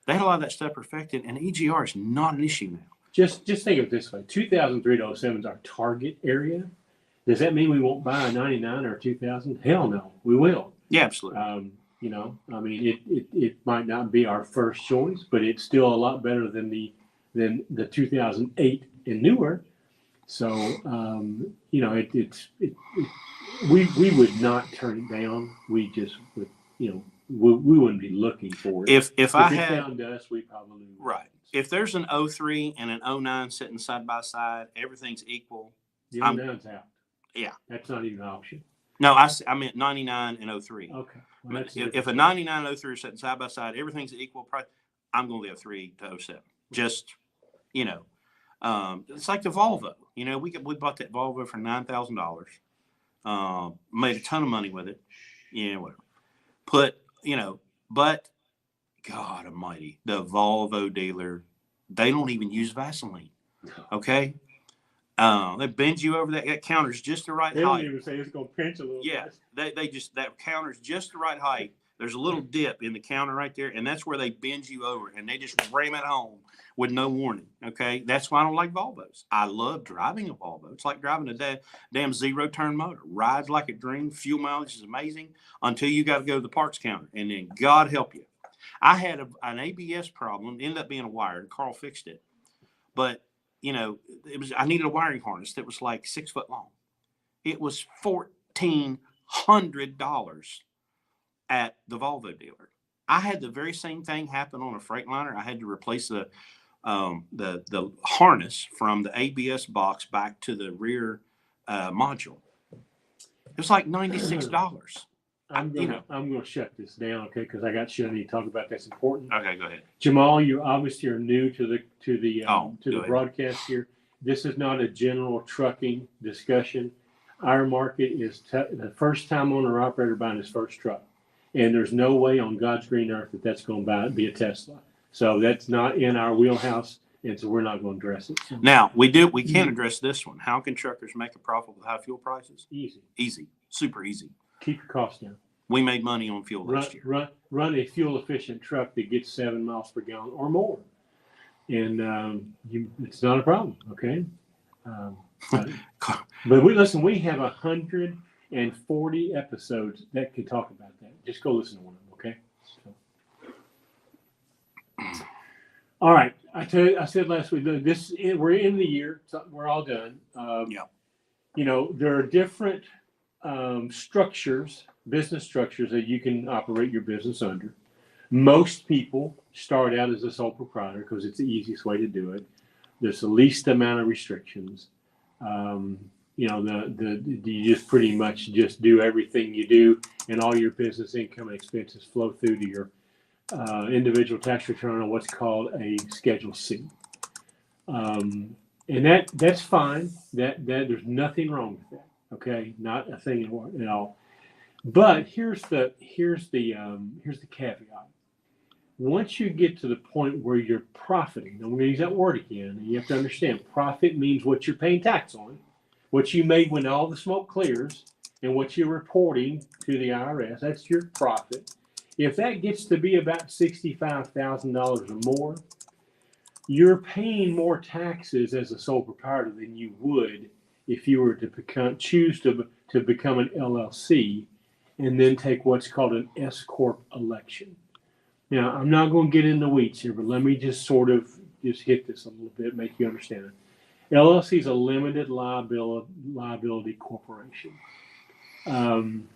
they had a lot of that stuff perfected, and EGR is not an issue now. Just think of it this way: 2003 to 07 is our target area. Does that mean we won't buy a 99 or a 2000? Hell no, we will. Yeah, absolutely. It might not be our first choice, but it's still a lot better than the 2008 and newer. So we would not turn it down. We just would, we wouldn't be looking for it. If I it had found us, we probably would. Right. If there's an 03 and an 09 sitting side by side, everything's equal. The 09's out. Yeah. That's not even an option. No, I meant 99 and 03. Okay. Well, if a 99 and 03 are sitting side by side, everything's equal price. I'm going to go 03 to 07. Just, it's like the Volvo. We bought that Volvo for $9,000. Made a ton of money with it. Yeah, whatever. But God almighty, the Volvo dealer, they don't even use Vaseline. Okay? They bend you over that counter's just the right height. They height. don't even say it's going to pinch a little bit. They just, that counter's just the right height. There's a little dip in the counter right there, and that's where they bend you over, and they just ram it home with no warning. Okay? That's why I don't like Volvos. I love driving a Volvo. It's like driving a damn zero-turn motor. Rides like a dream. Fuel mileage is amazing until you got to go to the parts counter, and then God help you. I had an ABS problem. Ended up being a wire, and Carl fixed it. But I needed a wiring harness that was like 6 foot long. It was $1,400 at the Volvo dealer. I had the very same thing happen on a Freightliner. I had to replace the harness from the ABS box back to the rear module. It was like $96. I'm gonna shut this down, okay? Because I got shit I need to talk about. That's important. Okay, go ahead. Jamal, you obviously are new to the Go ahead. broadcast here. This is not a general trucking discussion. Our market is the first time owner operator buying his first truck, and there's no way on God's green earth that's going to be a Tesla. So that's not in our wheelhouse, and so we're not going to address it. Now we can address this one. How can truckers make a profit with high fuel prices? Easy, Super easy. keep your costs down. We made money on fuel last year. Run a fuel efficient truck that gets 7 miles per gallon or more, and it's not a problem. Okay, but we have 140 episodes that can talk about that. Just go listen to one of them. Okay. So. All right. I said last week. We're in the year. So we're all done. There are different business structures that you can operate your business under. Most people start out as a sole proprietor because it's the easiest way to do it. There's the least amount of restrictions. You just pretty much just do everything you do, and all your business income and expenses flow through to your individual tax return on what's called a Schedule C. And that's fine. That there's nothing wrong with that. Okay, not a thing at all. But here's the caveat. Once you get to the point where you're profiting, I'm going to use that word again, and you have to understand profit means what you're paying tax on, what you made when all the smoke clears, and what you're reporting to the IRS. That's your profit. If that gets to be about $65,000 or more, you're paying more taxes as a sole proprietor than you would if you were to choose to become an LLC and then take what's called an S Corp election. Now, I'm not going to get in the weeds here, but let me just sort of just hit this a little bit, make you understand it. LLC is a limited liability corporation. And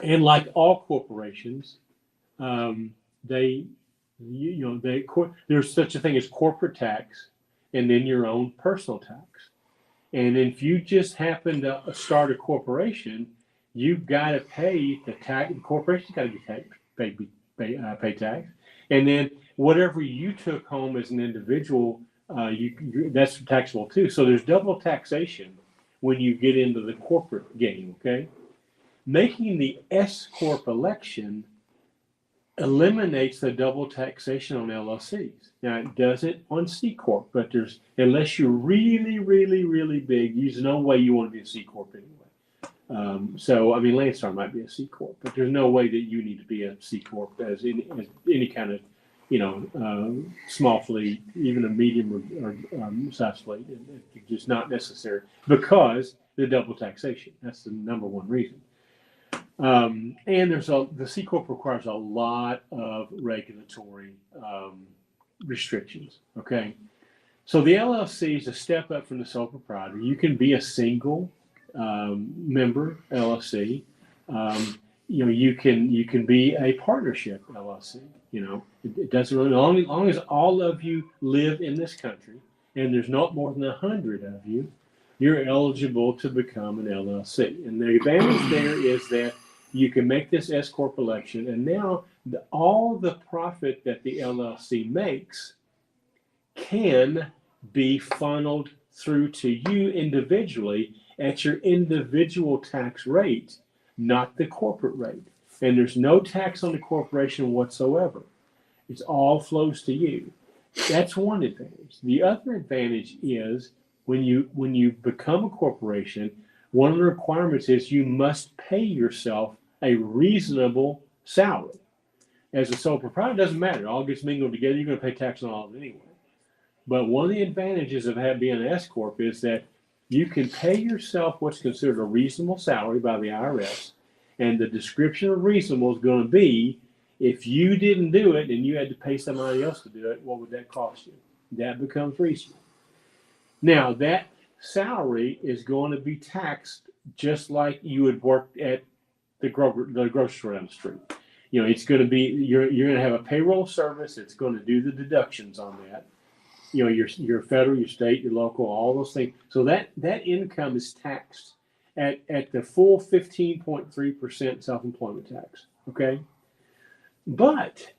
like all corporations, there's such a thing as corporate tax and then your own personal tax. And if you just happen to start a corporation, you've got to pay the tax. The corporation's got to pay tax, and then whatever you took home as an individual, that's taxable too. So there's double taxation when you get into the corporate game. Okay, making the S Corp election eliminates the double taxation on LLCs. Now it does it on C Corp, but unless you're really, really, really big, there's no way you want to be a C Corp anyway. Landstar might be a C Corp, but there's no way that you need to be a C Corp as any kind of, small fleet, even a medium or size fleet. It's just not necessary because the double taxation. That's the number one reason. And the C Corp requires a lot of regulatory restrictions. Okay, so the LLC is a step up from the sole proprietor. You can be a single member LLC. You can be a partnership LLC. It doesn't really, as long as all of you live in this country and there's not more than 100 of you, you're eligible to become an LLC. And the advantage there is that you can make this S Corp election, and now all the profit that the LLC makes can be funneled through to you individually at your individual tax rate, not the corporate rate. And there's no tax on the corporation whatsoever. It all flows to you. That's one advantage. The other advantage is when you become a corporation, one of the requirements is you must pay yourself a reasonable salary. As a sole proprietor, it doesn't matter. It all gets mingled together. You're going to pay tax on all of it anyway. But one of the advantages of being an S Corp is that you can pay yourself what's considered a reasonable salary by the IRS. And the description of reasonable is going to be, if you didn't do it and you had to pay somebody else to do it, what would that cost you? That becomes reasonable. Now that salary is going to be taxed just like you would work at the grocery store down the street. It's going to be you're going to have a payroll service. It's going to do the deductions on that. Your federal, your state, your local, all those things. So that income is taxed at the full 15.3% self-employment tax. Okay, but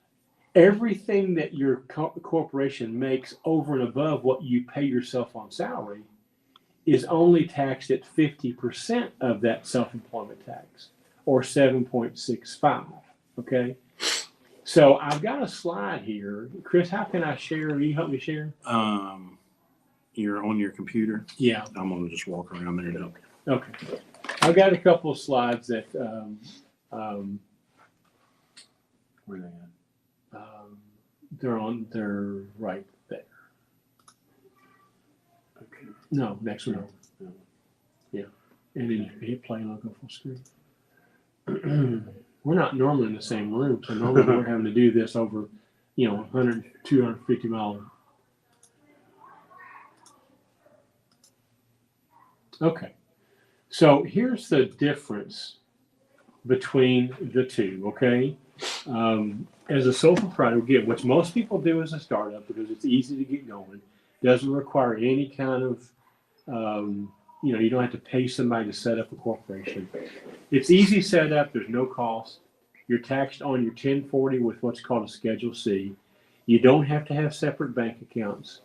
everything that your corporation makes over and above what you pay yourself on salary is only taxed at 50% of that self-employment tax, or 7.65. Okay. So I've got a slide here. Chris, how can I share? Will you help me share? You're on your computer. Yeah. I'm gonna just walk around there and help you. Okay. I've got a couple of slides that where are they at? They're right there. Okay. No, next one over. No. Yeah. And then you hit play and I'll go full screen. We're not normally in the same room, so normally we're having to do this over, 100, 250 miles. Okay. So here's the difference between the two, okay? As a sole proprietor, again, which most people do as a startup because it's easy to get going, doesn't require any kind of, you don't have to pay somebody to set up a corporation. It's easy setup. There's no cost. You're taxed on your 1040 with what's called a Schedule C. You don't have to have separate bank accounts.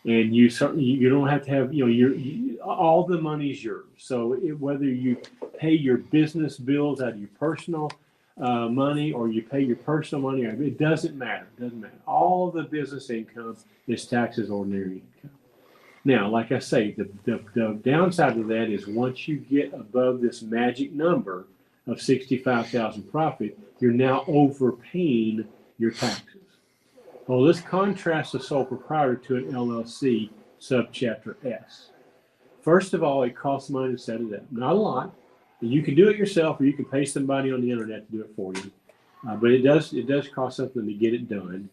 And you don't have to have, all the money's yours. So whether you pay your business bills out of your personal money or you pay your personal money, it doesn't matter. It doesn't matter. All the business income is taxed as ordinary income. Now, like I say, the downside of that is once you get above this magic number of 65,000 profit, you're now overpaying your taxes. Well, this contrasts the sole proprietor to an LLC subchapter S. First of all, it costs money to set it up. Not a lot. You can do it yourself, or you can pay somebody on the internet to do it for you. But it does cost something to get it done.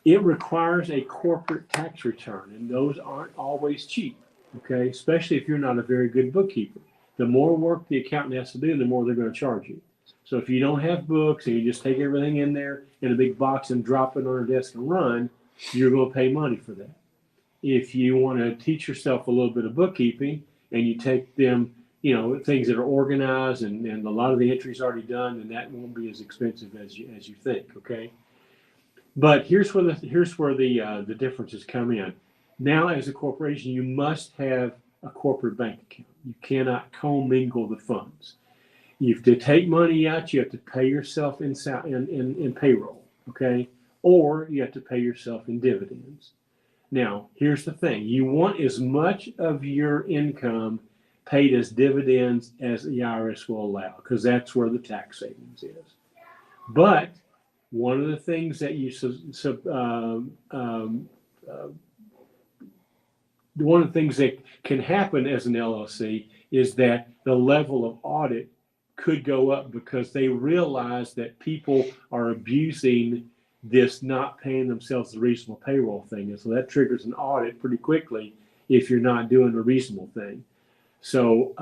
It requires a corporate tax return, and those aren't always cheap, okay? Especially if you're not a very good bookkeeper. The more work the accountant has to do, the more they're going to charge you. So if you don't have books and you just take everything in there in a big box and drop it on a desk and run, you're going to pay money for that. If you want to teach yourself a little bit of bookkeeping and you take them, things that are organized and a lot of the entries already done, then that won't be as expensive as you think, okay? But here's where the differences come in. Now, as a corporation, you must have a corporate bank account. You cannot commingle the funds. You have to take money out. You have to pay yourself in payroll, okay? Or you have to pay yourself in dividends. Now, here's the thing. You want as much of your income paid as dividends as the IRS will allow, because that's where the tax savings is. But one of the things that one of the things that can happen as an LLC is that the level of audit could go up because they realize that people are abusing this not paying themselves the reasonable payroll thing. And so that triggers an audit pretty quickly if you're not doing a reasonable thing. So,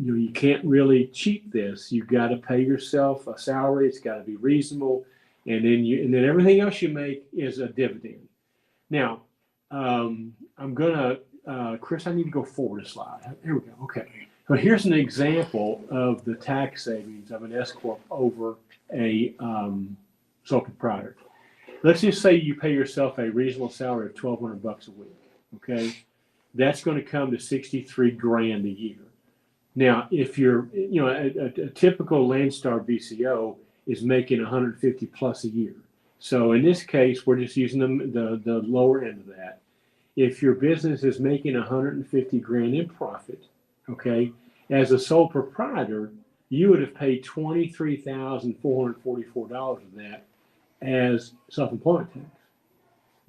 you can't really cheat this. You've got to pay yourself a salary. It's got to be reasonable. And then everything else you make is a dividend. Now, I'm going to, Chris, I need to go forward a slide. Here we go. Okay. So here's an example of the tax savings of an S Corp over a sole proprietor. Let's just say you pay yourself a reasonable salary of $1,200 a week. Okay. That's going to come to $63,000 a year. Now, if you're, a typical Landstar BCO is making 150 plus a year. So in this case, we're just using the lower end of that. If your business is making 150 grand in profit, okay, as a sole proprietor, you would have paid $23,444 of that as self-employment tax.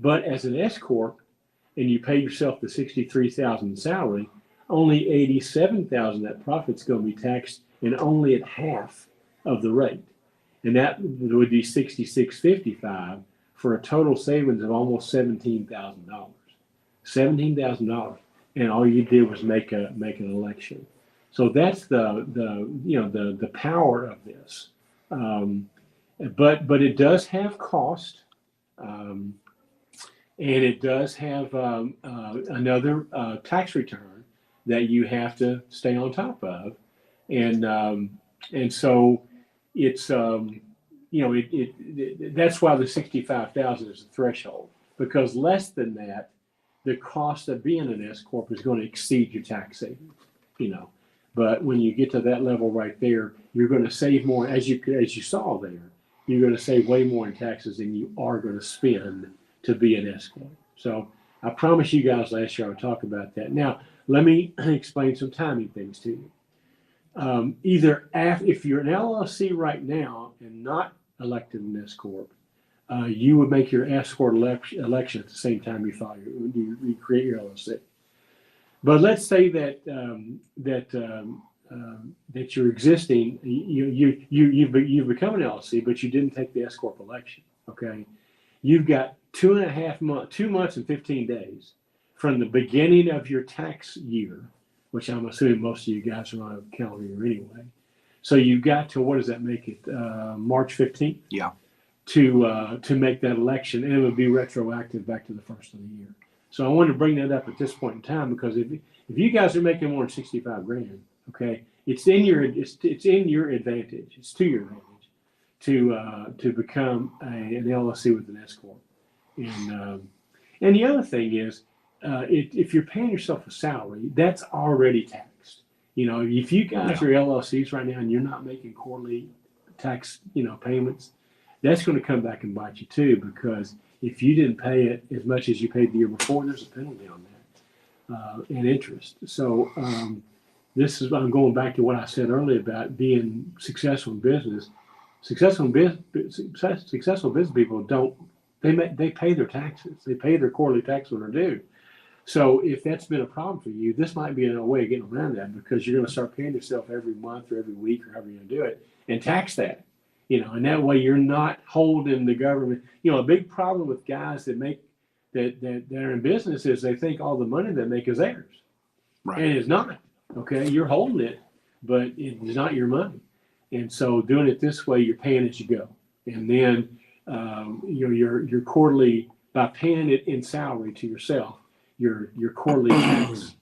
But as an S Corp, and you pay yourself the $63,000 salary, only $87,000 that profit's going to be taxed, and only at half of the rate, and that would be $66,555 for a total savings of almost $17,000. $17,000, and all you did was make an election. So that's the power of this. But it does have cost, and it does have another tax return that you have to stay on top of, and so it's that's why the 65,000 is the threshold, because less than that, the cost of being an S corp is going to exceed your tax savings. But when you get to that level right there, you're going to save more, as you saw there. You're going to save way more in taxes than you are going to spend to be an S corp. So I promised you guys last year I would talk about that. Now let me explain some timing things to you. If you're an LLC right now and not elected an S corp, you would make your S corp election at the same time you create your LLC. But let's say that that you're existing, you've become an LLC, but you didn't take the S corp election. Okay, you've got 2 months and 15 days from the beginning of your tax year, which I'm assuming most of you guys are on a calendar year anyway. So you've got to, what does that make it? March 15th? Yeah. To make that election, and it would be retroactive back to the first of the year. So I wanted to bring that up at this point in time, because if you guys are making more than 65 grand, okay, it's in your advantage. It's to your advantage to become an LLC with an S corp. And the other thing is, if you're paying yourself a salary, that's already taxed. If you guys are LLCs right now and you're not making quarterly tax, payments, that's going to come back and bite you too, because if you didn't pay it as much as you paid the year before, there's a penalty on that and interest. So I'm going back to what I said earlier about being successful in business. Successful business people they pay their taxes. They pay their quarterly tax when they're due. So if that's been a problem for you, this might be a way of getting around that, because you're going to start paying yourself every month or every week or however you're going to do it, and tax that. And that way you're not holding the government. A big problem with guys that are in business is they think all the money they make is theirs. Right. And it's not. Okay, you're holding it, but it's not your money. And so doing it this way, you're paying as you go. And then your quarterly, by paying it in salary to yourself, your quarterly tax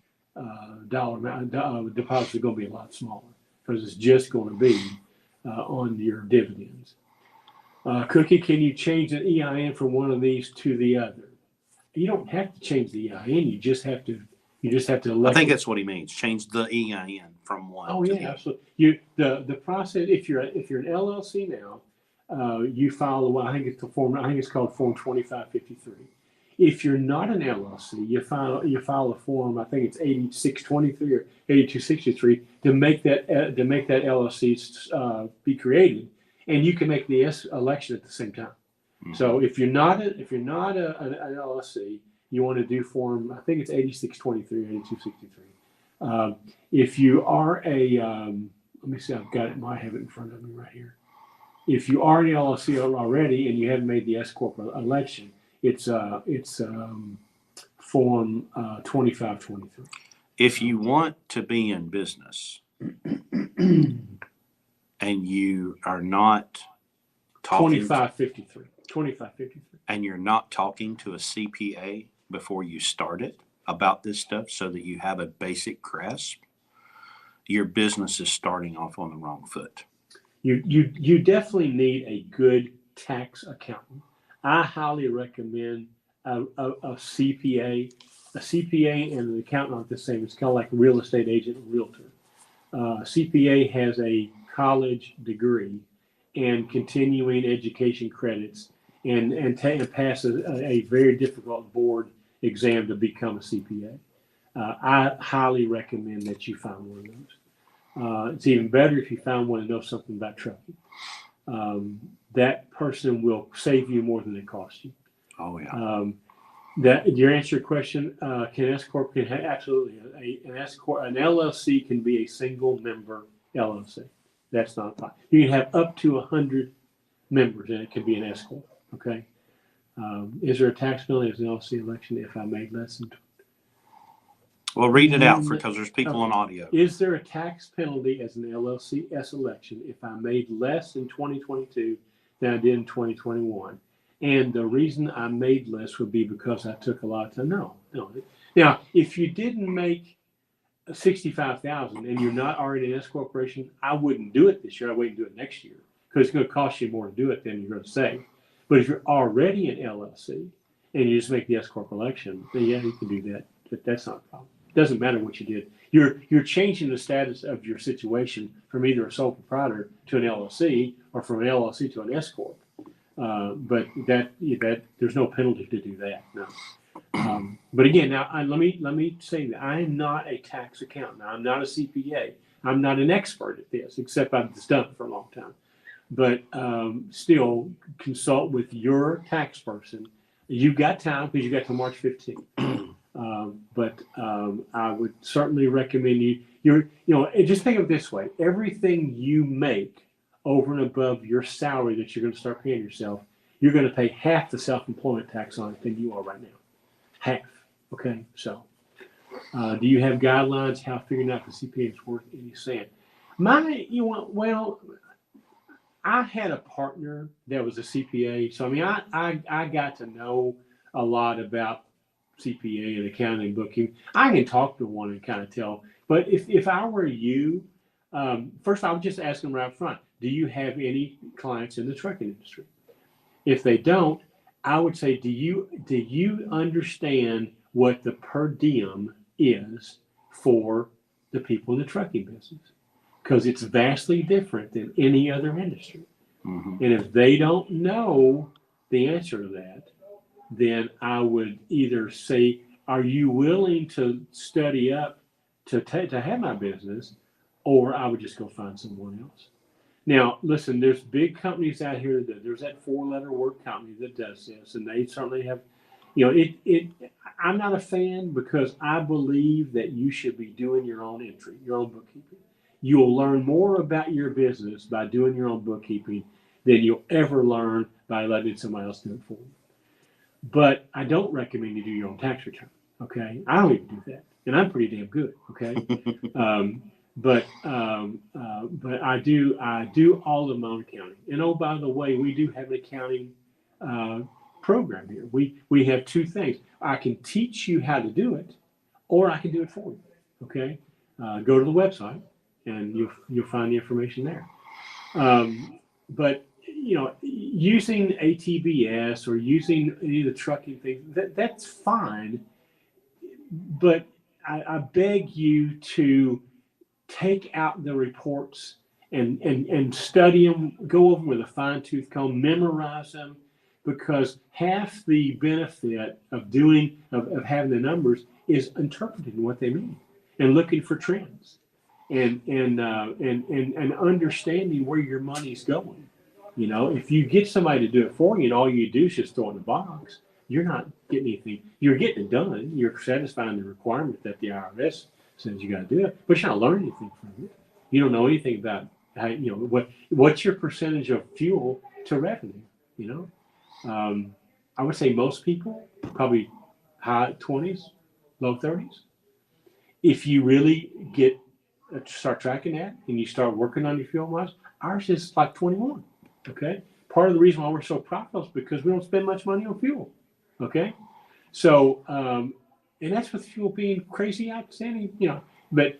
dollar amount deposit is going to be a lot smaller, because it's just going to be on your dividends. Cookie, can you change an EIN from one of these to the other? You don't have to change the EIN. You just have to elect. I think that's what he means. Change the EIN from one. Oh to yeah, the absolutely. The process, if you're an LLC now, you file I think it's called Form 2553. If you're not an LLC, you file a form. I think it's 8623 or 8263 to make that LLC be created, and you can make the election at the same time. Mm-hmm. So if you're not an LLC, you want to do form. I think it's 8623, 8263. If you are let me see. I've got it. I have it in front of me right here. If you are an LLC already and you haven't made the S corp election, it's form 2523. If you want to be in business and you are not talking 2553 and you're not talking to a CPA before you start it about this stuff, so that you have a basic grasp, your business is starting off on the wrong foot. You definitely need a good tax accountant. I highly recommend a CPA. A CPA and an accountant aren't the same. It's kind of like a real estate agent and realtor. CPA has a college degree and continuing education credits, and passes a very difficult board exam to become a CPA. I highly recommend that you find one of those. It's even better if you find one that knows something about trucking. That person will save you more than it costs you. Oh yeah. That your answer your question, can S corp absolutely an S corp, an LLC can be a single member LLC. That's not a problem. You can have up to 100 members, and it can be an S corp. Okay. Is there a tax penalty as an LLC election if I made less than Well, read it out Mm, because there's people on audio. Is there a tax penalty as an LLCS election if I made less in 2022 than I did in 2021? And the reason I made less would be because I took a lot of time. No. Now, if you didn't make 65,000 and you're not already an S corporation, I wouldn't do it this year. I wait and do it next year because it's going to cost you more to do it than you're going to save. But if you're already an LLC and you just make the S corp election, then yeah, you can do that. But that's not a problem. It doesn't matter what you did. You're changing the status of your situation from either a sole proprietor to an LLC or from an LLC to an S corp. But that there's no penalty to do that. No. But again, now let me say that I am not a tax accountant. I'm not a CPA. I'm not an expert at this, except I've just done it for a long time. But still, consult with your tax person. You've got time because you got till March 15th. But I would certainly recommend just think of it this way: everything you make over and above your salary that you're going to start paying yourself, you're going to pay half the self-employment tax on it than you are right now. Half. Okay. So, do you have guidelines how figuring out the CPA is worth any cent? I had a partner that was a CPA, so I mean, I got to know a lot about CPA and accounting and bookkeeping. I can talk to one and kind of tell, but if I were you, first I would just ask them right up front: do you have any clients in the trucking industry? If they don't, I would say, do you understand what the per diem is for the people in the trucking business? Because it's vastly different than any other industry. Mm-hmm. And if they don't know the answer to that, then I would either say, are you willing to study up to have my business? Or I would just go find someone else. Now, listen, there's big companies out here there's that 4-letter word company that does this, and they certainly have, I'm not a fan because I believe that you should be doing your own entry, your own bookkeeping. You'll learn more about your business by doing your own bookkeeping than you'll ever learn by letting somebody else do it for you. But I don't recommend you do your own tax return. Okay, I don't even do that, and I'm pretty damn good. Okay, but I do all of my own accounting. And oh, by the way, we do have an accounting program here. We have two things. I can teach you how to do it, or I can do it for you. Okay, go to the website and you'll find the information there. But using ATBS or using any of the trucking things, that's fine. But I beg you to take out the reports and study them, go over them with a fine-tooth comb, memorize them, because half the benefit of having the numbers is interpreting what they mean and looking for trends and understanding where your money's going. If you get somebody to do it for you and all you do is just throw it in the box, you're not getting anything. You're getting it done. You're satisfying the requirement that the IRS says you got to do it, but you're not learning anything from it. You don't know anything about how, what's your percentage of fuel to revenue. I would say most people probably high 20s, low 30s. If you really start tracking that and you start working on your fuel miles, ours is like 21. Okay. Part of the reason why we're so profitable is because we don't spend much money on fuel. Okay. So, and that's with fuel being crazy outstanding, but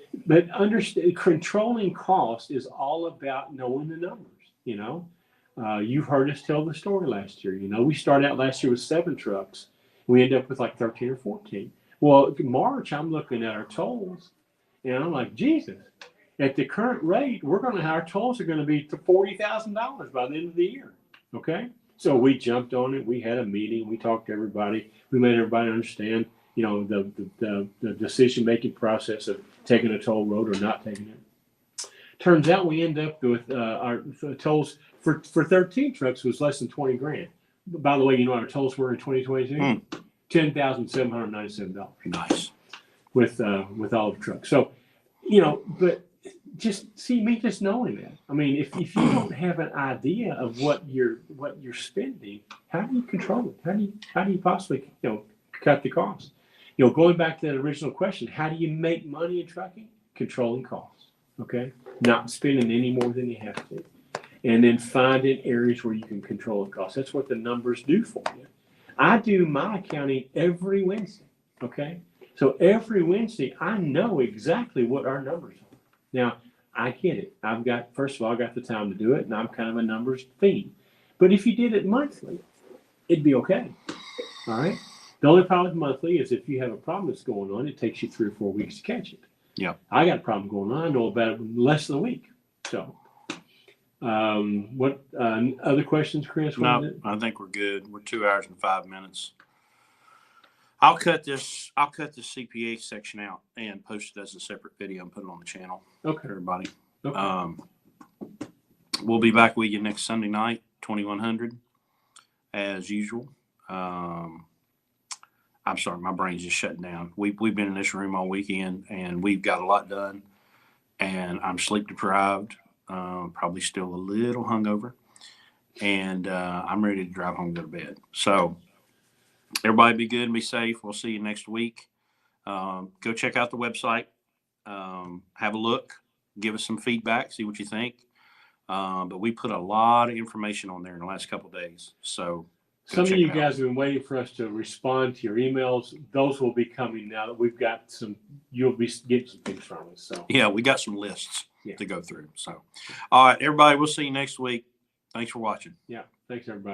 understand controlling cost is all about knowing the numbers. You've heard us tell the story last year. We started out last year with 7 trucks. We ended up with like 13 or 14. Well, in March, I'm looking at our tolls and I'm like, Jesus, at the current rate, our tolls are going to be to $40,000 by the end of the year. Okay. So we jumped on it. We had a meeting. We talked to everybody. We made everybody understand, the decision-making process of taking a toll road or not taking it. Turns out we end up with our tolls for 13 trucks was less than $20,000. By the way, our tolls were in 2022, $10,797. Nice. With all the trucks. So, but just knowing that. I mean, if you don't have an idea of what you're spending, how do you control it? How do you possibly cut the cost? going back to that original question, how do you make money in trucking? Controlling costs, okay? Not spending any more than you have to. And then finding areas where you can control the costs. That's what the numbers do for you. I do my accounting every Wednesday, okay? So every Wednesday, I know exactly what our numbers are. Now, I get it. First of all, I got the time to do it, and I'm kind of a numbers fiend. But if you did it monthly, it'd be okay, all right? The only problem with monthly is if you have a problem that's going on, it takes you 3 or 4 weeks to catch it. Yeah. I got a problem going on. I know about it in less than a week. So, what other questions, Chris? No, I think we're good. We're 2 hours and 5 minutes. I'll cut this CPA section out and post it as a separate video and put it on the channel. Okay. Everybody. Okay. We'll be back with you next Sunday night, 2100, as usual. I'm sorry, my brain's just shutting down. We've been in this room all weekend, and we've got a lot done. And I'm sleep deprived, probably still a little hungover, and I'm ready to drive home and go to bed. So everybody be good and be safe. We'll see you next week. Go check out the website. Have a look. Give us some feedback. See what you think. But we put a lot of information on there in the last couple of days. So some of you guys have been waiting for us to respond to your emails. Those will be coming now that we've got some. You'll be getting some things from us. So yeah, we got some lists to go through. So, all right, everybody. We'll see you next week. Thanks for watching. Yeah. Thanks, everybody.